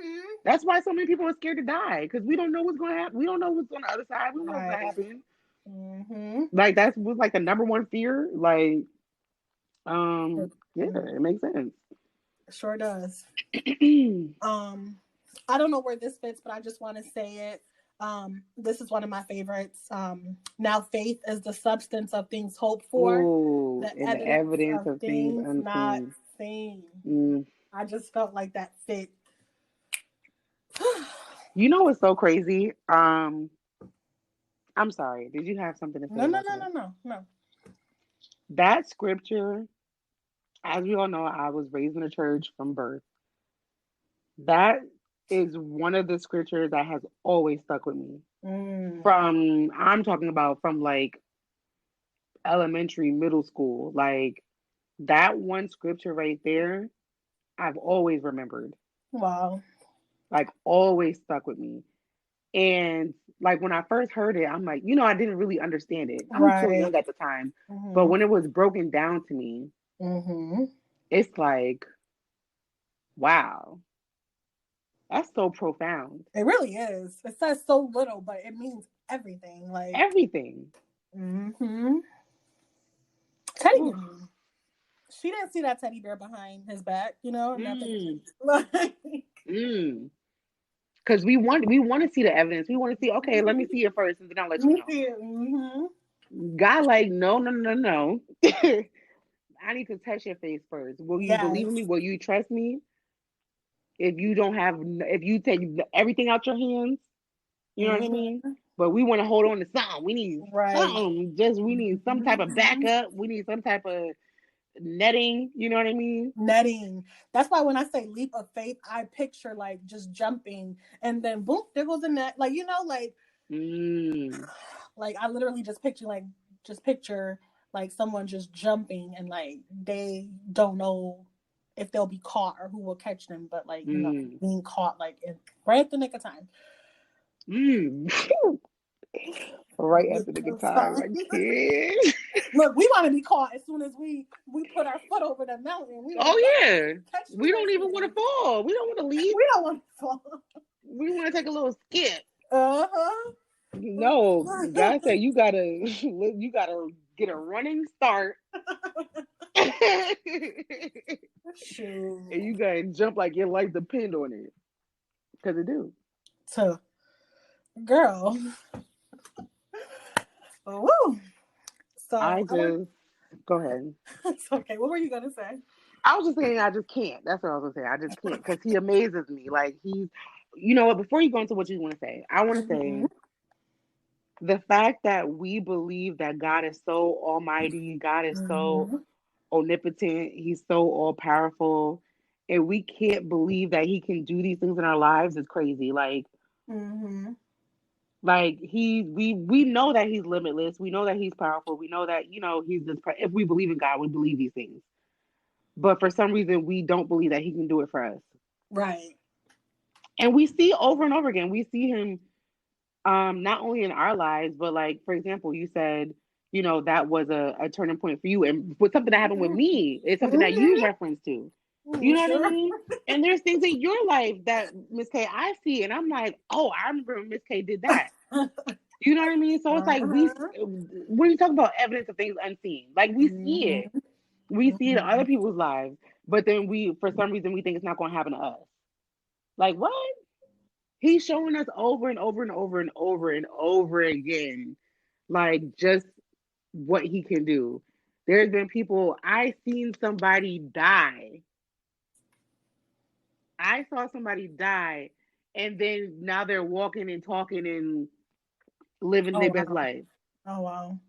That's why so many people are scared to die, because we don't know what's gonna happen. We don't know what's on the other side. We don't know what's gonna Right. happen. Hmm. Like that's was like the number one fear. Like, yeah, it makes sense. Sure does. Um, I don't know where this fits, but I just want to say it. This is one of my favorites. Now faith is the substance of things hoped for, Oh, the and the evidence evidence of of things things not unseen. seen. Mm. I just felt like that fit. You know what's so crazy? I'm sorry. Did you have something to say No, no, about no, that? no, no, no. That scripture, as we all know, I was raised in a church from birth. That is one of the scriptures that has always stuck with me. Mm. I'm talking about from like elementary, middle school. Like that one scripture right there, I've always remembered. Wow. Like always stuck with me. And like when I first heard it, I'm like, I didn't really understand it. I was so Right. young at the time. But Mhm. when it was broken down to me, Mhm. it's like, wow, that's so profound. It really is. It says so little, but it means everything. Like, Everything. mhm. Teddy Oof. knew. She didn't see that teddy bear behind his back, you know, nothing. Mm, Like, mm. Because we want to see the evidence. We want to see, okay, let me see it first and then I'll let you know. mm-hmm. God, like, no, no, no, no. I need to touch your face first. Will you believe me? Yes. Will you trust me? If you take everything out your hands, you know what I Mm-hmm. mean? But we want to hold on to something. We need Right. something. We need some type of Mm-hmm. backup. We need some type of netting. You know what I mean? Netting. That's why when I say leap of faith, I picture like just jumping and then boom, there goes the net. Like, you know, Mm, like I literally just picture like someone just jumping and like they don't know if they'll be caught or who will catch them, but like, you know, mm, being caught like right at the nick of time. mm. Right at the nick of It's time, fine. my kid. Look, we want to be caught as soon as we put our foot over the mountain. We like, Oh yes, yeah. catch me We right don't even want to here. fall. We don't want to leap. We don't want to fall. We want to take a little skip. Uh huh. No, God said you gotta you gotta get a running start. And Shoot. you gotta jump like your life depend on it. Cause it do. So, girl. Woo. I So I want. just go ahead. It's okay. What were you gonna say? I was just saying I just can't. That's what I was gonna say. I just can't because he amazes me. Like he's you know what, before you go into what you want to say, I want to Mm-hmm. say the fact that we believe that God is so almighty, God is so Mm-hmm. omnipotent, he's so all powerful, and we can't believe that he can do these things in our lives is crazy. Mm-hmm. Like we know that he's limitless. We know that he's powerful. We know that he's just if we believe in God, we believe these things. But for some reason, we don't believe that he can do it for us. Right. And we see over and over again. We see him not only in our lives, but like for example, you said that was a turning point for you, and with something that happened with me, it's something that you Mm-hmm. reference to. You know what I Sure. mean? And there's things in your life that Miss K I see, and I'm like, oh, I remember when Miss K did that. You know what I mean? So it's like Uh-huh. when you talk about evidence of things unseen, like we see it, Mm-hmm. we see it in Mm-hmm. other people's lives, but then for some reason, we think it's not going to happen to us. Like what? He's showing us over and over and over and over and over again, like just what he can do. There's been people I seen somebody die. I saw somebody die, and then now they're walking and talking and living Oh their best wow. life. Oh wow.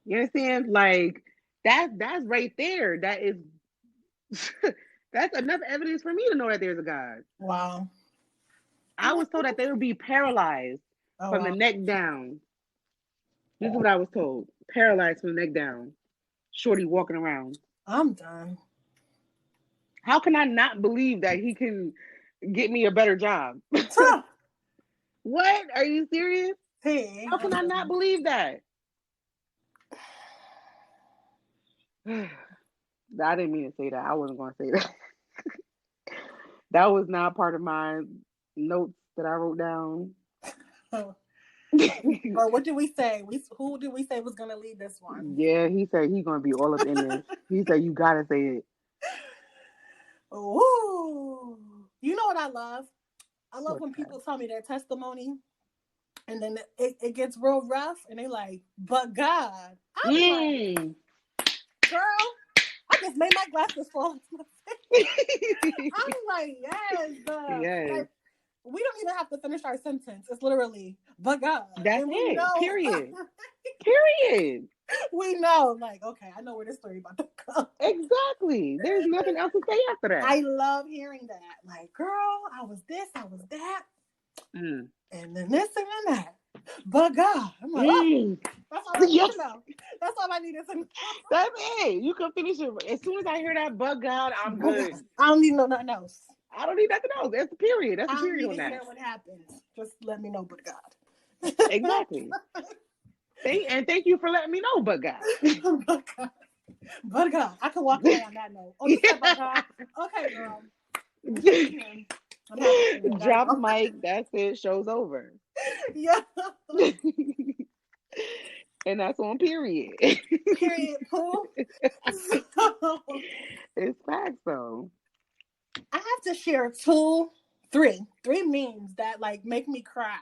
You understand? Like that's right there. That is that's enough evidence for me to know that there's a God. Wow. I was told that they would be paralyzed Oh from the wow. neck down. This is what I was told. Paralyzed from the neck down. Shorty walking around. I'm done. How can I not believe that he can get me a better job? Tuh. What? Are you serious? Hey, How can I'm I not done. believe that? I didn't mean to say that. I wasn't going to say that. That was not part of my notes that I wrote down. Or what did we say? Who did we say was gonna lead this one? Yeah, he said he's gonna be all up in this. He said you gotta say it. Ooh. You know what I love? I love What's when that? people tell me their testimony and then it gets real rough and they like, but God. I'm like, Mm. girl, I just made my glasses fall off my face. I'm like, yes, Yes. like We don't even have to finish our sentence. It's literally, but God. That's And we it. know, Period. Period. we know, like, okay, I know where this story about to go. Exactly. There's nothing else to say after that. I love hearing that. Like, girl, I was this, I was that, Mm. and then this and then that. But God. I'm like, oh, Mm. that's all I need Yes. to know. That's all I needed to know. That's it. You can finish it. As soon as I hear that bug God, I'm But God. good. I don't need to know nothing else. I don't need nothing else. That's the period. That's I the don't period need on to that. hear what happens. Just let me know, but God. Exactly. Thank you for letting me know, bug God. But God. But God. I can walk away on that note. Oh, you said but God. Okay, girl. I'm happy here. I'm happy here. I gotta Drop go. mic. That's it. Show's over. Yeah. And that's on period. Period, Pooh. So, It's facts though. I have to share three memes that like make me cry.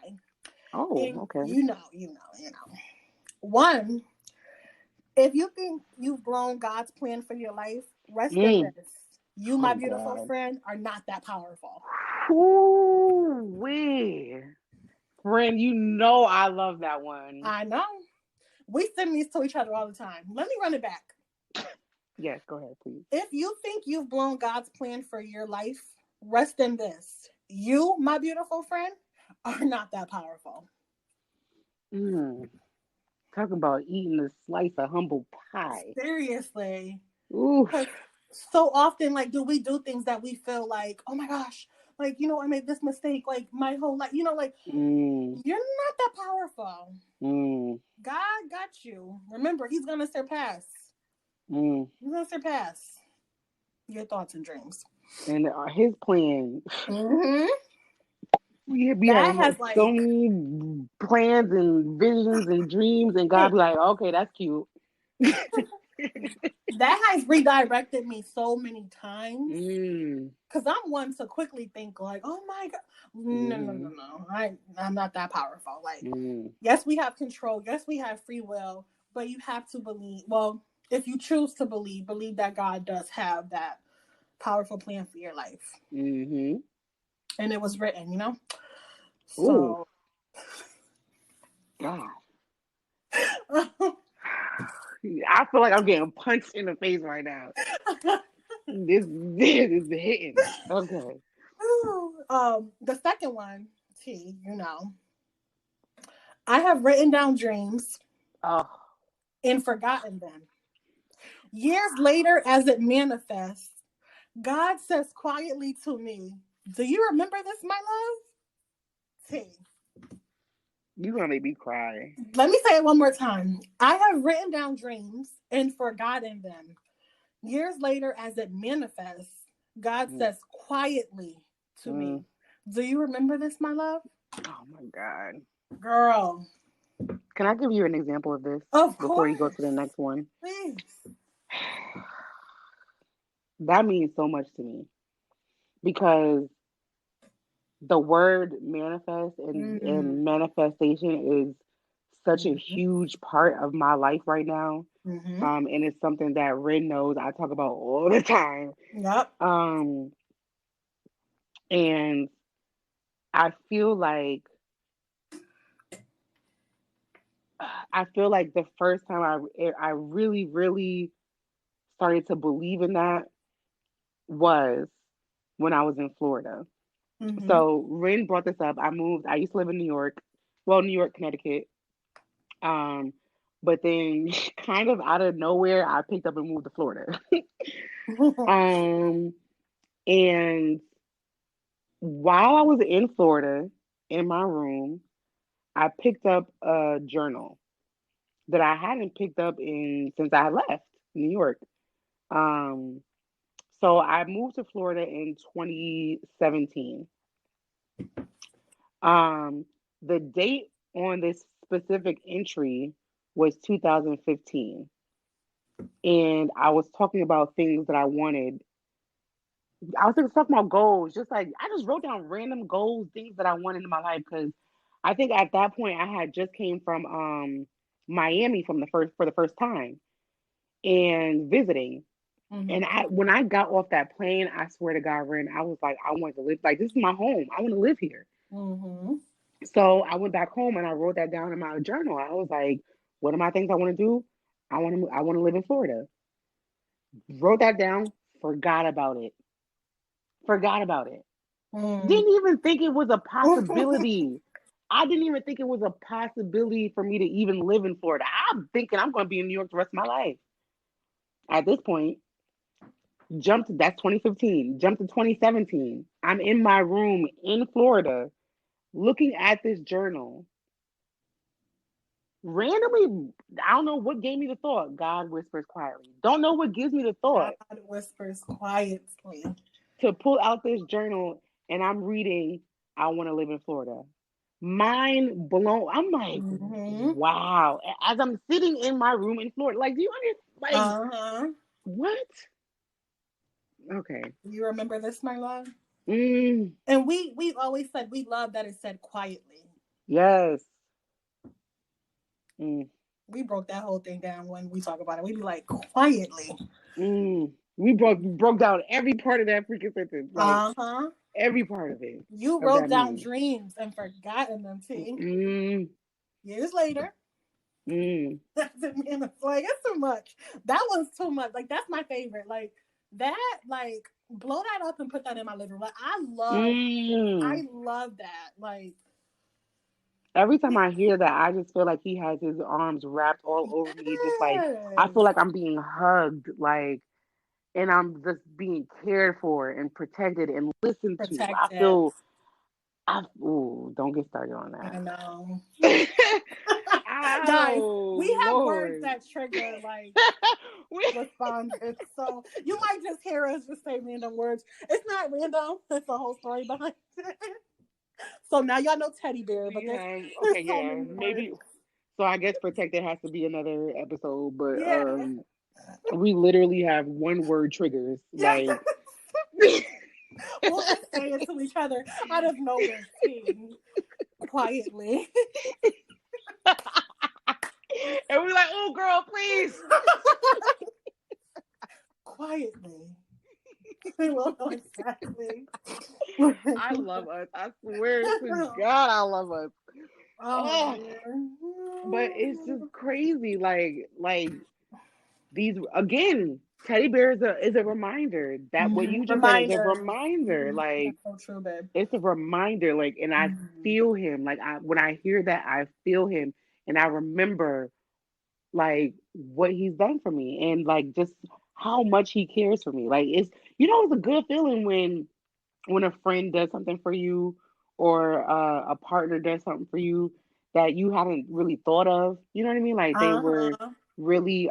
Oh, And okay. you know. One, if you think you've blown God's plan for your life, rest in Mm. this. You, my Oh beautiful God. friend, are not that powerful. Ooh, wee. Friend, you know I love that one. I know. We send these to each other all the time. Let me run it back. Yes, go ahead, please. If you think you've blown God's plan for your life, rest in this. You, my beautiful friend, are not that powerful. Mm. Talk about eating a slice of humble pie. Seriously. Oof. Because so often, like, do we do things that we feel like, oh my gosh, like, I made this mistake, like, my whole life, like, Mm. you're not that powerful. Mm. God got you. Remember, He's going to surpass. Mm. He's going to surpass your thoughts and dreams. And his plan, Mm-hmm. we have That has, so like, many plans and visions and dreams, and God be like, okay, that's cute. that has redirected me so many times. Mm. Because I'm one to quickly think, like, oh my God. No, no, no, Mm-hmm. no. I'm not that powerful. Like, Mm. yes, we have control. Yes, we have free will. But you have to believe. Well, if you choose to believe that God does have that powerful plan for your life. Mm-hmm. And it was written. Ooh, So, God. I feel like I'm getting punched in the face right now. This is hitting. Okay. the second one, I have written down dreams Oh. and forgotten them. Years later, as it manifests, God says quietly to me, do you remember this, my love? T. You gonna make me cry. Let me say it one more time. I have written down dreams and forgotten them. Years later, as it manifests, God Mm. says quietly to Mm. me, do you remember this, my love? Oh my God. Girl, Can I give you an example of this of before you go to the course. next one? Please. That means so much to me because the word manifest and Mm-hmm. manifestation is such a huge part of my life right now. Mm-hmm. And it's something that Ren knows I talk about all the time. Yep. Um, and I feel like the first time I really really started to believe in that was when I was in Florida. Mm-hmm. So Ren brought this up. I moved. I used to live in New York, well, New York, Connecticut. Um, but then kind of out of nowhere, I picked up and moved to Florida. um, and while I was in Florida in my room, I picked up a journal that I hadn't picked up in since I left New York. Um, so I moved to Florida in 2017. Um, the date on this specific entry was 2015. And I was talking about things that I wanted. I was talking about goals, just like I just wrote down random goals, things that I wanted in my life because I think at that point I had just came from Miami from the first for the first time and visiting. And Mm-hmm. when I got off that plane, I swear to God, Ren, I was like, I want to live. Like, this is my home. I want to live here. Mm-hmm. So I went back home and I wrote that down in my journal. I was like, what are my things I want to do? I want to live in Florida. Wrote that down, forgot about it. Forgot about it. Mm. Didn't even think it was a possibility. I didn't even think it was a possibility for me to even live in Florida. I'm thinking I'm going to be in New York the rest of my life. At this point, that's 2015. Jump to 2017. I'm in my room in Florida looking at this journal. Randomly, I don't know what gave me the thought. God whispers quietly. Don't know what gives me the thought God whispers quietly. to pull out this journal and I'm reading, I want to live in Florida. Mind blown. I'm like, Mm-hmm. wow. As I'm sitting in my room in Florida, like, do you understand? Like, Uh-huh. what? Okay. You remember this, my love? Mm, And we've always said we love that it said quietly. yes. Mm, We broke that whole thing down when we talk about it. We be like quietly. we broke down every part of that freaking sentence. Like, Uh-huh. every part of it, You of wrote that down meaning. dreams and forgotten them too. Mm, Years later. mm, That's it, man. It's like it's too much. That one's too much. Like that's my favorite. Like that, like blow that up and put that in my living room. Like I mm. love that. Like Every time I hear that, I just feel like he has his arms wrapped all over me. Just like, I feel yes. like I'm being hugged, like, and I'm just being cared for and protected and listened to. I Protected. feel, ooh, don't get started on I know. that. Guys, Oh, we have words Lord. that trigger like We- respondents. So you might just hear us just say random words. It's not random. It's a whole story behind it. So now y'all know teddy bear, but we have, there's okay, so yeah, many words. maybe. So I guess protected has to be another episode, but Yeah. we literally have one word triggers. Yes. Like, We'll just say it to each other out of nowhere, too, quietly. and we're like, oh, girl, please. Quietly. We will know exactly. I love us. I swear to God, I love us. Oh, Oh, man. but it's just crazy. Like these again. Teddy bear is a reminder that what you just said is a Reminders. reminder. Like, That's so true, babe. it's a reminder. Like, and I feel him. Like, when I hear that, I feel him, and I remember like what he's done for me, and like just how much he cares for me. Like, it's a good feeling when a friend does something for you or a partner does something for you that you haven't really thought of. You know what I mean? Like, they were Uh-huh. really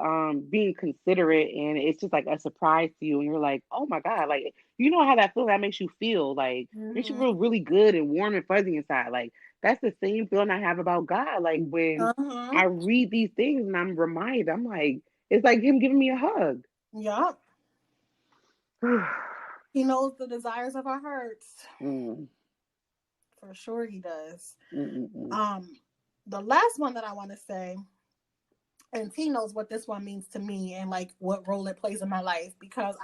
being considerate, and it's just like a surprise to you, and you're like, oh my God, like, you know how that makes you feel, like, makes you feel Mm-hmm. really good and warm and fuzzy inside. Like, that's the same feeling I have about God. Like, when Uh-huh. I read these things and I'm reminded, I'm like, it's like him giving me a hug. Yup. He knows the desires of our hearts. Mm, For sure he does. mm, mm, mm, Um, the last one that I want to say, and T knows what this one means to me and like what role it plays in my life because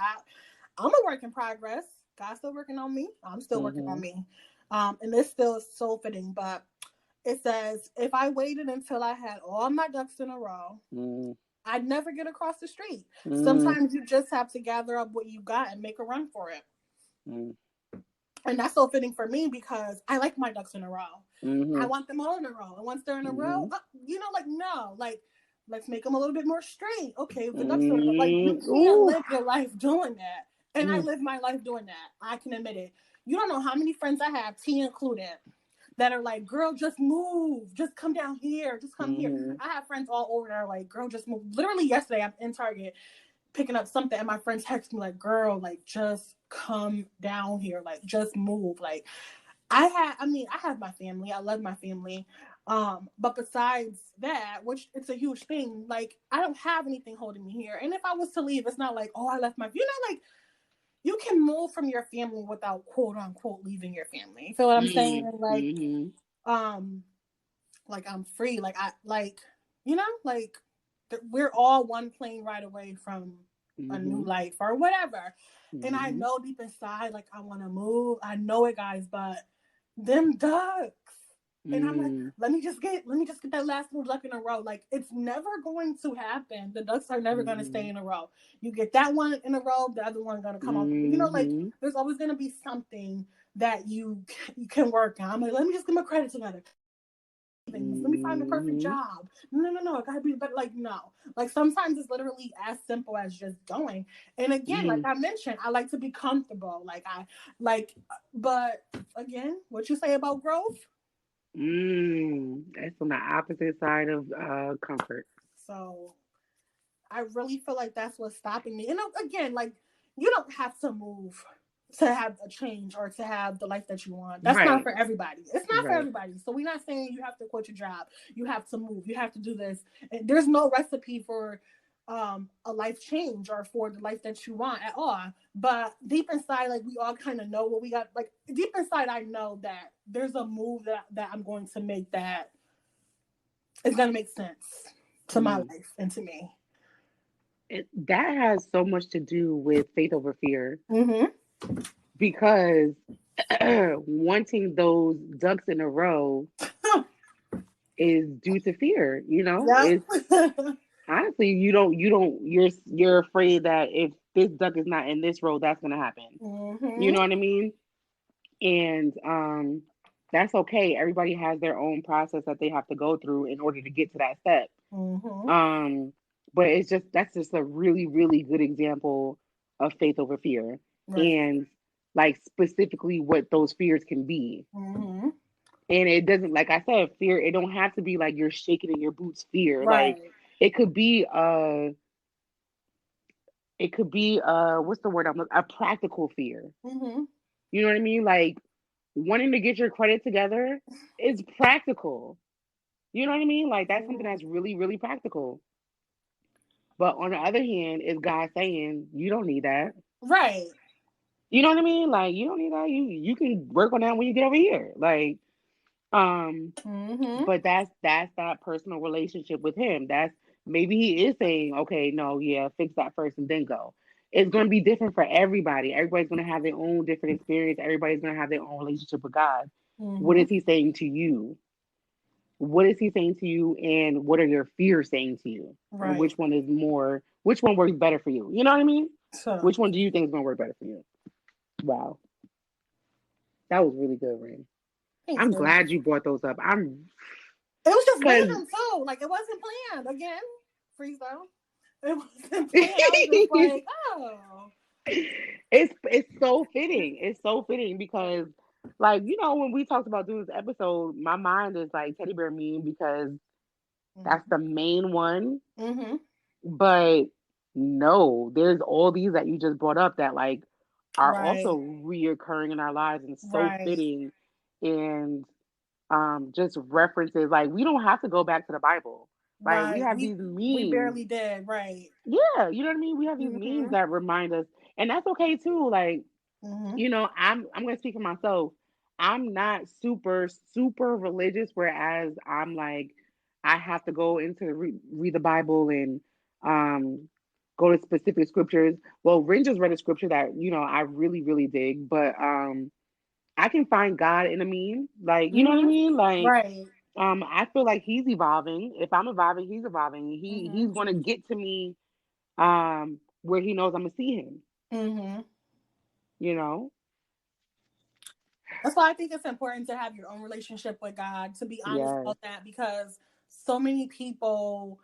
I'm a work in progress. God's still working on me. I'm still working on mhm, me. And this still is so fitting, but it says, if I waited until I had all my ducks in a row, mm, I'd never get across the street. mm, Sometimes you just have to gather up what you got and make a run for it. mm, And that's so fitting for me because I like my ducks in a row. I mhm, want them all in a row. And once they're in a row, mhm, like, no, like, let's make them a little bit more straight. Okay, the ducks are in a row. Like, you mm. can't Ooh. live your life doing that. And I Mm, live my life doing that. I can admit it. You don't know how many friends I have, T included, that are like, girl, just move. Just come down here. Just come here. mhm, I have friends all over that are like, girl, just move. Literally yesterday, I'm in Target picking up something and my friend texts me like, girl, like, just come down here. Like, just move. Like, I have my family. I love my family. But besides that, which it's a huge thing, like I don't have anything holding me here. And if I was to leave, it's not like, oh, I left like you can move from your family without quote unquote leaving your family. You feel what I'm saying? mm, Like, mhm, um, like I'm free. Like I like, like we're all one plane ride away from a new Mm-hmm. life or whatever. And I Mm-hmm. know deep inside, like, I want to move. I know it, guys, but them ducks. And I'm like, Mm, let me just get that last little duck in a row. Like, it's never going to happen. The ducks are never going to stay mm, in a row. You get that one in a row, the other one going to come out. You know, like, mm-hmm. there's always going to be something that you can work on. I'm like, let me just get my credit together. Let me find the perfect Mm-hmm. job. No, it gotta be better. Like, no. Like, sometimes it's literally as simple as just going. And again, like Mm, I mentioned, I like to be comfortable. Like, but again, what you say about growth? That's on the opposite side of comfort. So I really feel like that's what's stopping me. And again, like, you don't have to move to have a change or to have the life that you want. That's not Right. for everybody. It's not for Right. everybody. So we're not saying you have to quit your job. You have to move. You have to do this. And there's no recipe for a life change or for the life that you want at all. But deep inside, like, we all kind of know what we got. Like, deep inside, I know that there's a move that I'm going to make that is going to make sense to my Mm. life and to me. That has so much to do with faith over fear Mm-hmm. because wanting those ducks in a row is due to fear. Yep. It's honestly you're afraid that if this duck is not in this row, that's gonna happen. You Mm-hmm. know what I mean? And that's okay. Everybody has their own process that they have to go through in order to get to that step. Mm-hmm. Um, but that's just a really, really good example of faith over fear. Right. And like specifically what those fears can be. Mm-hmm. And it doesn't, like I said, fear, it don't have to be like you're shaking in your boots fear. Like Right. it could be what's the word a practical fear. Mm-hmm. You know what I mean? Like wanting to get your credit together is practical. You know what I mean? Like that's something Mm-hmm. that's really, really practical. But on the other hand, is God saying you don't need that? Right. You know what I mean? Like you don't need that. You can work on that when you get over here. Like um, Mm-hmm. but that's that personal relationship with Him. That's maybe He is saying, okay, no, yeah, fix that first and then go. It's going to be different for everybody. Everybody's going to have their own different experience. Everybody's going to have their own relationship with God. What Mm-hmm. is He saying to you? What is He saying to you, and what are your fears saying to you? And Right. which one works better for you? You know what I mean? So Which one do you think is going to work better for you? Wow, that was really good, Rain. thank I'm you. glad you brought those up. I'm It was just because random too. Like, it wasn't planned. Again, freestyle. It wasn't planned. I was just like, oh. it's so fitting. It's so fitting because, like, when we talked about doing this episode, my mind is like teddy bear meme because that's the main one. Mm-hmm. But no, there's all these that you just brought up that like are Right. also reoccurring in our lives and so Right. fitting and just references. Like we don't have to go back to the Bible. Like we Right. have these We memes. barely did. Right. Yeah, you know what I mean? We have these memes Mm-hmm. that remind us, and that's okay too. Like, Mm-hmm. I'm gonna speak for myself. I'm not super, super religious, whereas I'm like I have to go into read the Bible and um go to specific scriptures. Well, Rin just read a scripture that, I really, really dig, but I can find God in a meme. Like, you know what I Mm-hmm. mean? Like, Right. I feel like he's evolving. If I'm evolving, he's evolving. Mm-hmm. He's gonna get to me where he knows I'm gonna see him, Mm-hmm. you know? That's why I think it's important to have your own relationship with God, to be honest Yes. about that, because so many people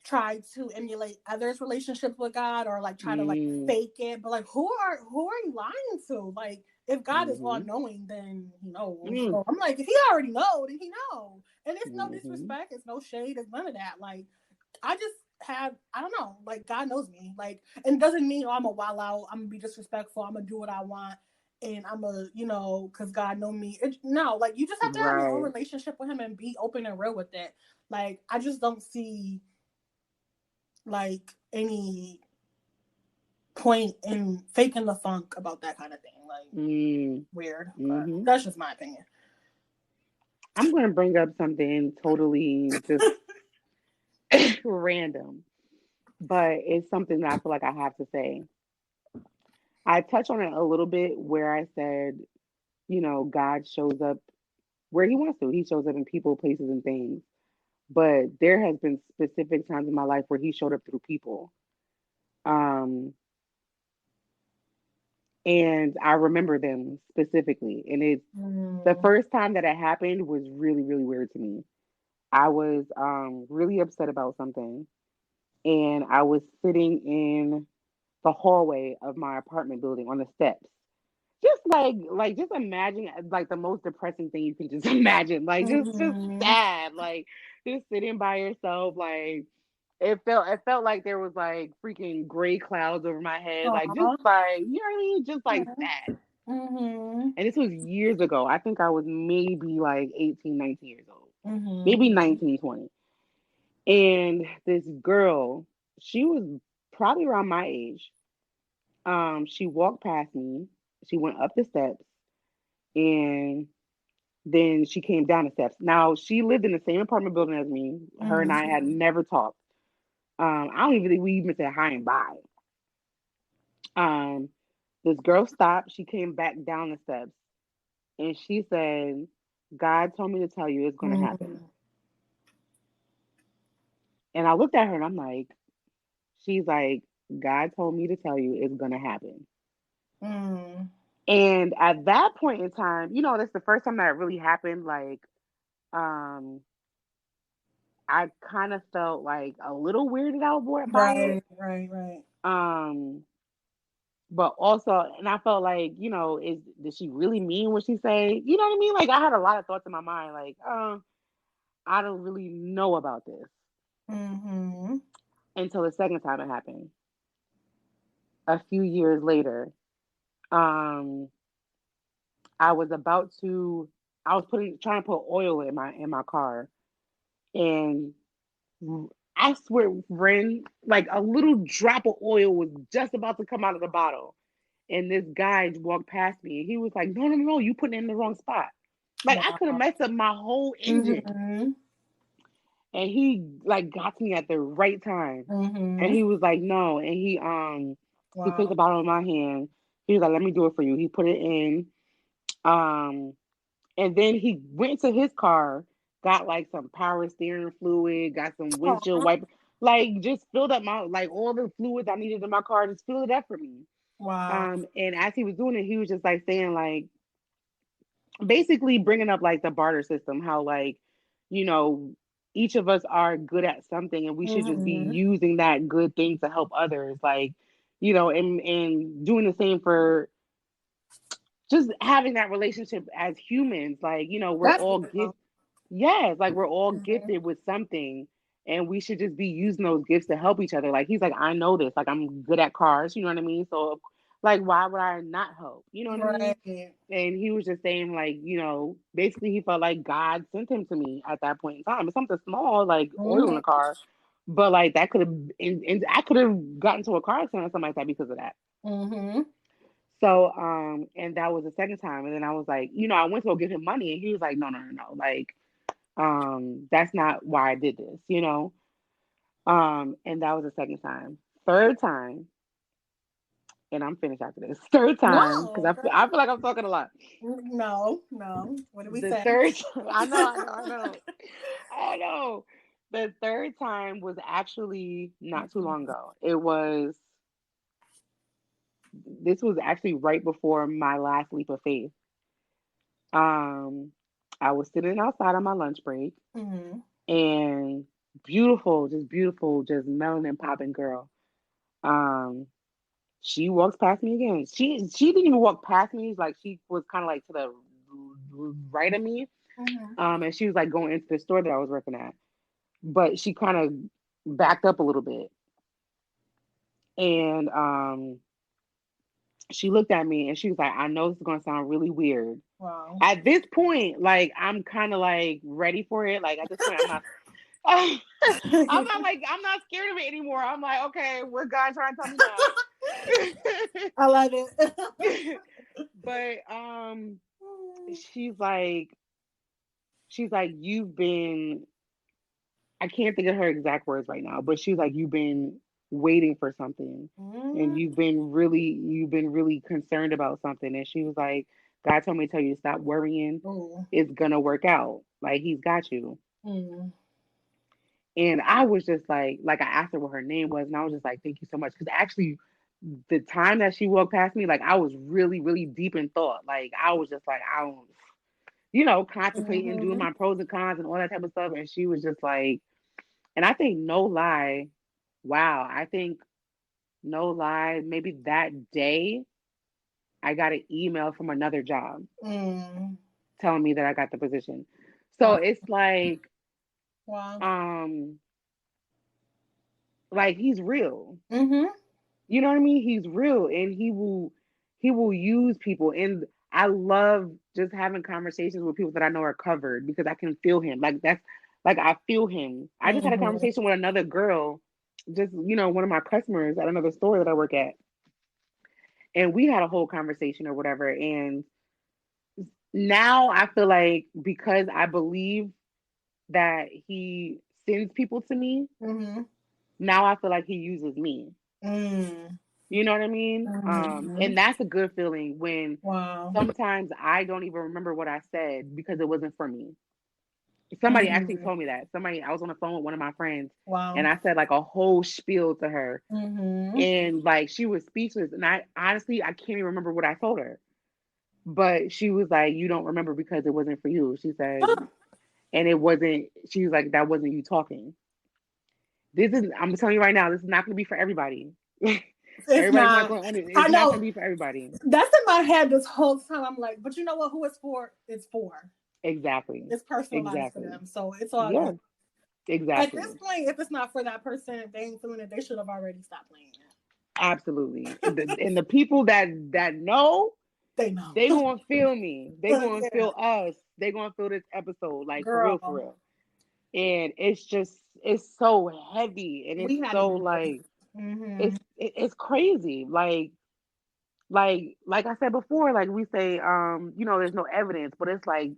try to emulate others' relationships with God or like try to like Mm, fake it. But like, who are you lying to? Like, if God is all mm-hmm. knowing, then he knows. Mm, So I'm like, if he already know, then he know. And it's no mm-hmm. disrespect, it's no shade, it's none of that. Like, I just have, I don't know, like, God knows me. Like, and it doesn't mean, oh, I'm a wild out, I'm gonna be disrespectful, I'm gonna do what I want, and I'm a, because God know me. No, like, you just have to have your own Right. relationship with him and be open and real with it. Like, I just don't see like any point in faking the funk about that kind of thing. Like, Mm, weird, but mm-hmm. that's just my opinion. I'm gonna bring up something totally just random. but it's something that I feel like I have to say. I touched on it a little bit where I said, God shows up where he wants to. He shows up in people, places, and things. But there has been specific times in my life where he showed up through people. Um, and I remember them specifically. And the Mm. first time that it happened was really, really weird to me. I was really upset about something, and I was sitting in the hallway of my apartment building on the steps. Just just imagine like the most depressing thing you can just imagine. Like just Mhm. sad. Like just sitting by yourself. Like it felt like there was like freaking gray clouds over my head. Like just Aw. like you know what I mean? Just like Yeah. sad. Mhm. And this was years ago. I think I was maybe like 18, 19 years old. Maybe Mhm. 19, 20. And this girl, she was probably around my age. She walked past me. She went up the steps and then she came down the steps. Now she lived in the same apartment building as me. Her and I had Mhm. never talked. I don't even think we even said hi and bye. Um, this girl stopped. She came back down the steps and she said, "God told me to tell you it's going to happen." Mhm. And I looked at her and I'm like, she's like, "God told me to tell you it's going to happen." Mm. And at that point in time, that's the first time that it really happened. Um, I kind of felt like a little weirded out by it. Right, right, right. Um, but also, and I felt like, did she really mean what she say? You know what I mean? Like I had a lot of thoughts in my mind, like, I don't really know about this Mhm. until the second time it happened. A few years later, um, I was about to, I was trying to put oil in my car, and I swear, Ren, like a little drop of oil was just about to come out of the bottle. And this guy walked past me and he was like, "No, no, no, you putting it in the wrong spot." Like I could have Wow. messed up my whole engine. Mhm. And he like got to me at the right time. And Mhm. he was like, "No." And he took the Wow. bottle in my hand. He was like, "Let me do it for you." He put it in. Um And then he went to his car, got like some power steering fluid, got some windshield Aw. wiper, like just filled up my like all the fluids I needed in my car, just filled it up for me. Wow. And as he was doing it, he was just like saying like basically bringing up like the barter system, how like you know each of us are good at something, and we should just be Mhm. using that good thing to help others, like and doing the same for just having that relationship as humans, like we're That's all real. yes, like we're all Mhm. gifted with something, and we should just be using those gifts to help each other. Like he's like, I know this, like I'm good at cars, you know what I mean? So like why would I not help? You know what I mean? Right. And he was just saying like, basically he felt like God sent him to me at that point in time. It's something small like oil in Mhm. the car, but like that could have and I could have gotten to a car accident or something like that because of that. Mhm. So, and that was the second time. And then I was like, I went to go give him money and he was like, no, no, no, no. Like, that's not why I did this. And that was the second time. Third time, and I'm finished after this. Third time, because No, I feel girl. like I'm talking a lot. No, no. What did we The say? third, I know, I know, I know, I know. The third time was actually not too long ago. This was actually right before my last leap of faith. Um, I was sitting outside on my lunch break, Mhm. and beautiful, just melanin popping girl. Um, she walks past me again. She didn't even walk past me. Like she was kind of like to the right of me. Mhm. And she was like going into the store that I was working at, but she kind of backed up a little bit, and she looked at me and she was like, "I know this is gonna sound really weird." Wow. At this point, like I'm kind of like ready for it. Like at this point, I'm not. I'm not scared of it anymore. I'm like, okay, what God trying to tell me now? I love it. But she's like you've been, I can't think of her exact words right now, but she's like, you've been waiting for something, and Mm. you've been really concerned about something. And she was like, God told me to tell you to stop worrying. Oh. It's gonna work out. Like he's got you. Mm. And I was just like I asked her what her name was, and I was just like, thank you so much. Because actually, the time that she walked past me, like I was really, really deep in thought. Like I was just like, I don't, contemplating, doing Mm-hmm. my pros and cons and all that type of stuff. And she was just like, and I think no lie, wow, I think no lie, maybe that day I got an email from another job Mm. telling me that I got the position. So Wow. it's Wow. um, like he's real. Mm-hmm. You know what I mean? He's real, and he will use people. And I love just having conversations with people that I know are covered because I can feel him. Like that's like I feel him. I just had a Mm-hmm. conversation with another girl, just one of my customers at another store that I work at, and we had a whole conversation or whatever. And now I feel like because I believe that he sends people to me, Mm-hmm. now I feel like he uses me. Mm. You know what I mean? Mm-hmm. And that's a good feeling when Wow. sometimes I don't even remember what I said because it wasn't for me. Somebody actually Mm-hmm. told me that. I was on the phone with one of my friends and Wow. I said like a whole spiel to her Mm-hmm. and like she was speechless. And I honestly, I can't even remember what I told her. But she was like, you don't remember because it wasn't for you. She said, and it wasn't, she was like, that wasn't you talking. I'm telling you right now, this is not going to be for everybody. It's Everybody's not not. going to, I it's not going know. to be for everybody. That's in my head this whole time. I'm like, but you know what? Who it's for? It's for. Exactly. It's personalized for Exactly. them, so it's all Yeah, good. At this exactly. point, if it's not for that person, if they ain't feeling it, they should have already stopped playing it. Absolutely. And the people that know, They know. they gonna feel me. They gonna Yeah, feel us. They gonna feel this episode, like for real, for girl, real. And it's so heavy, and it's we had to so do this. like Mm-hmm. it's crazy. Like I said before, like we say, there's no evidence, but it's like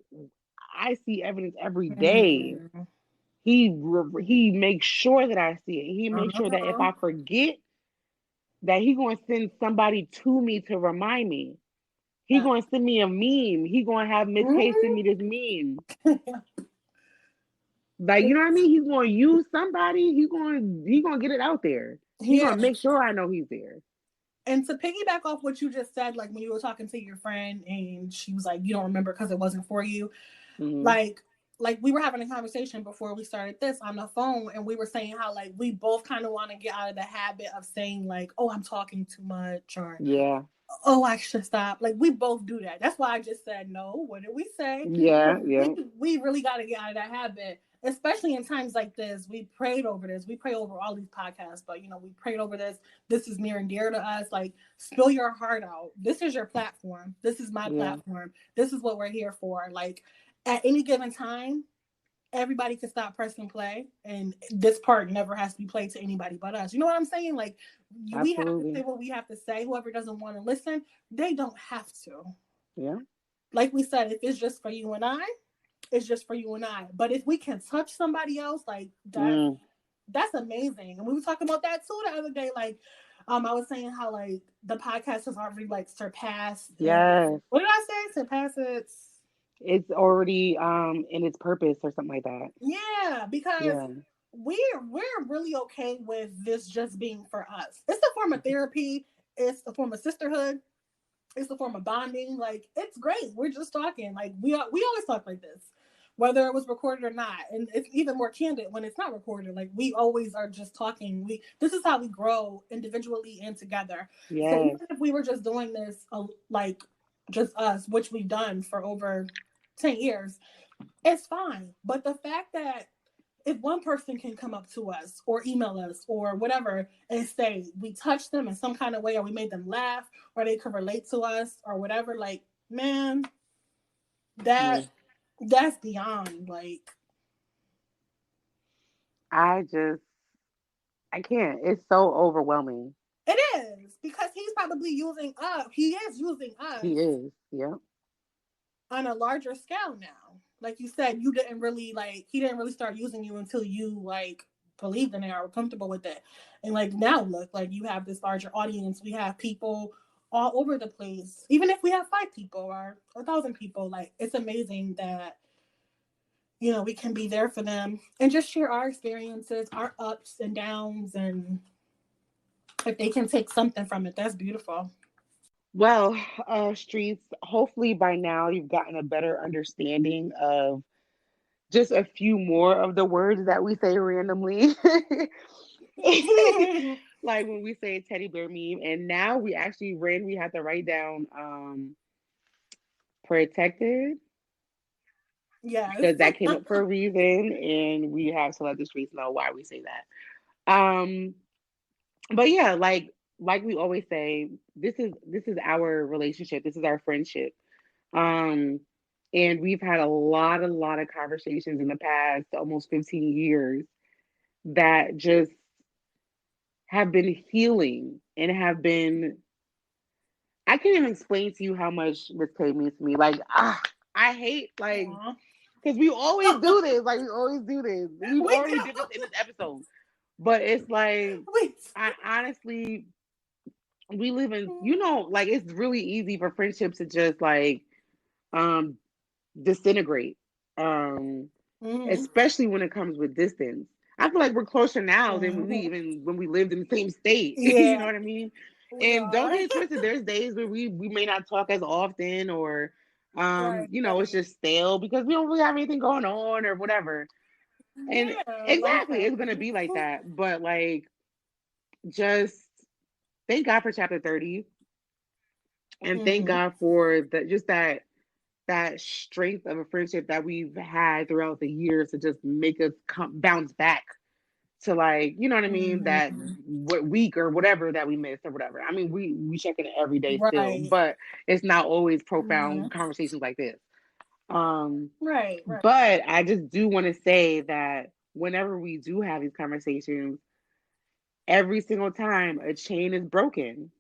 I see evidence every day. Mm-hmm. He makes sure that I see it. He makes sure that if Uh-huh. I forget, that he gonna send somebody to me to remind me. He Yeah. gonna send me a meme. He gonna have Miss K send Mm-hmm. me this meme. Like you know what I mean? He's gonna use somebody. He gonna get it out there. He Yeah. gonna make sure I know he's there. And to piggyback off what you just said, like when you were talking to your friend and she was like, you don't remember because it wasn't for you. Hmm. like like we were having a conversation before we started this on the phone, and we were saying how like we both kind of want to get out of the habit of saying like, oh, I'm talking too much, or Yeah. oh, I should stop. Like we both do that. That's why I just said no. What did we say? Yeah. we Yeah. we really got to get out of that habit, especially in times like this. We prayed over this. We pray over all these podcasts, but we prayed over this. This is near and dear to us. Like, spill your heart out. This is your platform. This is my Yeah. platform. This is what we're here for. Like, at any given time, everybody can stop pressing play, and this part never has to be played to anybody but us. You know what I'm saying? Like, we have to say Absolutely. what we have to say. Whoever doesn't want to listen, they don't have to. Yeah. Like we said, if it's just for you and I, it's just for you and I. But if we can touch somebody else, like Mm. that's amazing. And we were talking about that too the other day. Like, I was saying how like the podcast has already like surpassed, and Yes. what did I say? Surpass its. It's already in its purpose or something like that. Yeah, because Yeah. we're really okay with this just being for us. It's a form of therapy. It's a form of sisterhood. It's a form of bonding. Like, it's great. We're just talking. Like, we always talk like this, whether it was recorded or not. And it's even more candid when it's not recorded. Like, we always are just talking. We This is how we grow individually and together. So Yes. even if we were just doing this, like just us, which we've done for over 10 years, it's fine. But the fact that if one person can come up to us or email us or whatever and say we touched them in some kind of way, or we made them laugh, or they could relate to us or whatever, like, man, Yeah. that's beyond, like, I just I can't. It's so overwhelming. it is, because he's probably using us. He is using us He is. Yeah. on a larger scale now. Like you said, you didn't really like he didn't really start using you until you like believed in it or were comfortable with it. And like now, look, like you have this larger audience. We have people all over the place. Even if we have 5 people or 1,000 people, like it's amazing that we can be there for them and just share our experiences, our ups and downs, and if they can take something from it, that's beautiful. Well, streets, hopefully by now you've gotten a better understanding of just a few more of the words that we say randomly. Like when we say teddy bear meme, and now we actually randomly have to write down protected Yes. because that came up for a reason, and we have to let the streets know why we say that. But yeah, like we always say, this is our relationship, this is our friendship. Um, and we've had a lot of conversations in the past almost 15 years that just have been healing and have been. I can't even explain to you how much Miss K means to me. Like, I hate Aw. because we always do this. Like, we always do this. We We already did this in this episode, but it's like do. I honestly we live in like it's really easy for friendships to just um disintegrate. Um Mm-hmm. Especially when it comes with distance. I feel like we're closer now than we Mm-hmm. even when we lived in the same state. You Yeah, know what I mean? we And don't are. get it twisted. There's days where we may not talk as often, or Right, it's right. just stale because we don't really have anything going on or whatever. And Yeah, life exactly, it's gonna happens. be like that. But just thank God for chapter 30, and thank Mm-hmm. God for that strength of a friendship that we've had throughout the years to just make us bounce back to you know what I mean, that Mm-hmm. what week or whatever that we missed or whatever. I mean, we check in every day still, Right. but it's not always Mm-hmm. profound conversations like this. Um, Right, right. but I just do want to say that whenever we do have these conversations, every single time a chain is broken,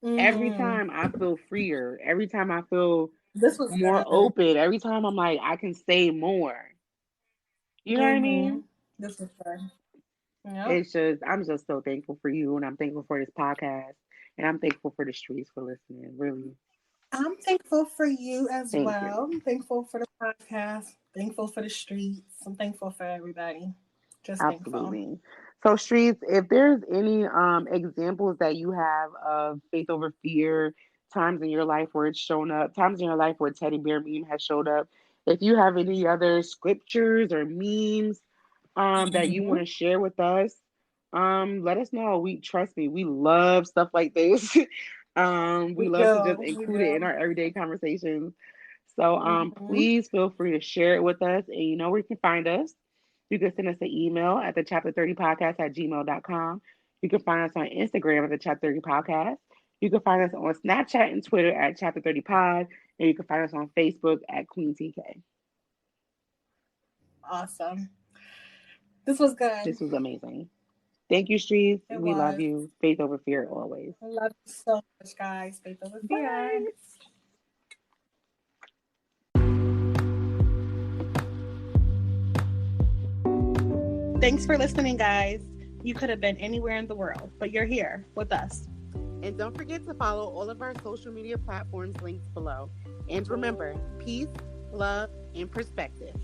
every Mm-hmm. time I feel freer, every time I feel This was more good. open, every time I'm like, I can say more. You know what I Mm-hmm. mean? This was good. Yep. It's just, I'm just so thankful for you, and I'm thankful for this podcast, and I'm thankful for the streets for listening. Really, I'm thankful for you as thank well. you. I'm thankful for the podcast. Thankful for the streets. I'm thankful for everybody. Just thankful. Absolutely. So, streets, if there's any examples that you have of faith over fear, times in your life where it's shown up, times in your life where teddy bear meme has showed up, if you have any other scriptures or memes that you want Mm-hmm. to share with us, let us know. We trust me, we love stuff like this. We We love to just do. We include it in do. our everyday conversations. So Mm-hmm. please feel free to share it with us, and you know where you can find us. You can send us an email at the chapter 30 podcast at gmail.com. You can find us on Instagram at the chapter 30 podcast. You can find us on Snapchat and Twitter at chapter 30 pod, and you can find us on Facebook at Queen TK. Awesome. This was good. This was amazing. Thank you, Streets. It We love was. you. Faith over fear always. I love you so much, guys. Faith over fear. Bye. Thanks for listening, guys. You could have been anywhere in the world, but you're here with us. And don't forget to follow all of our social media platforms links below. And remember, peace, love, and perspective.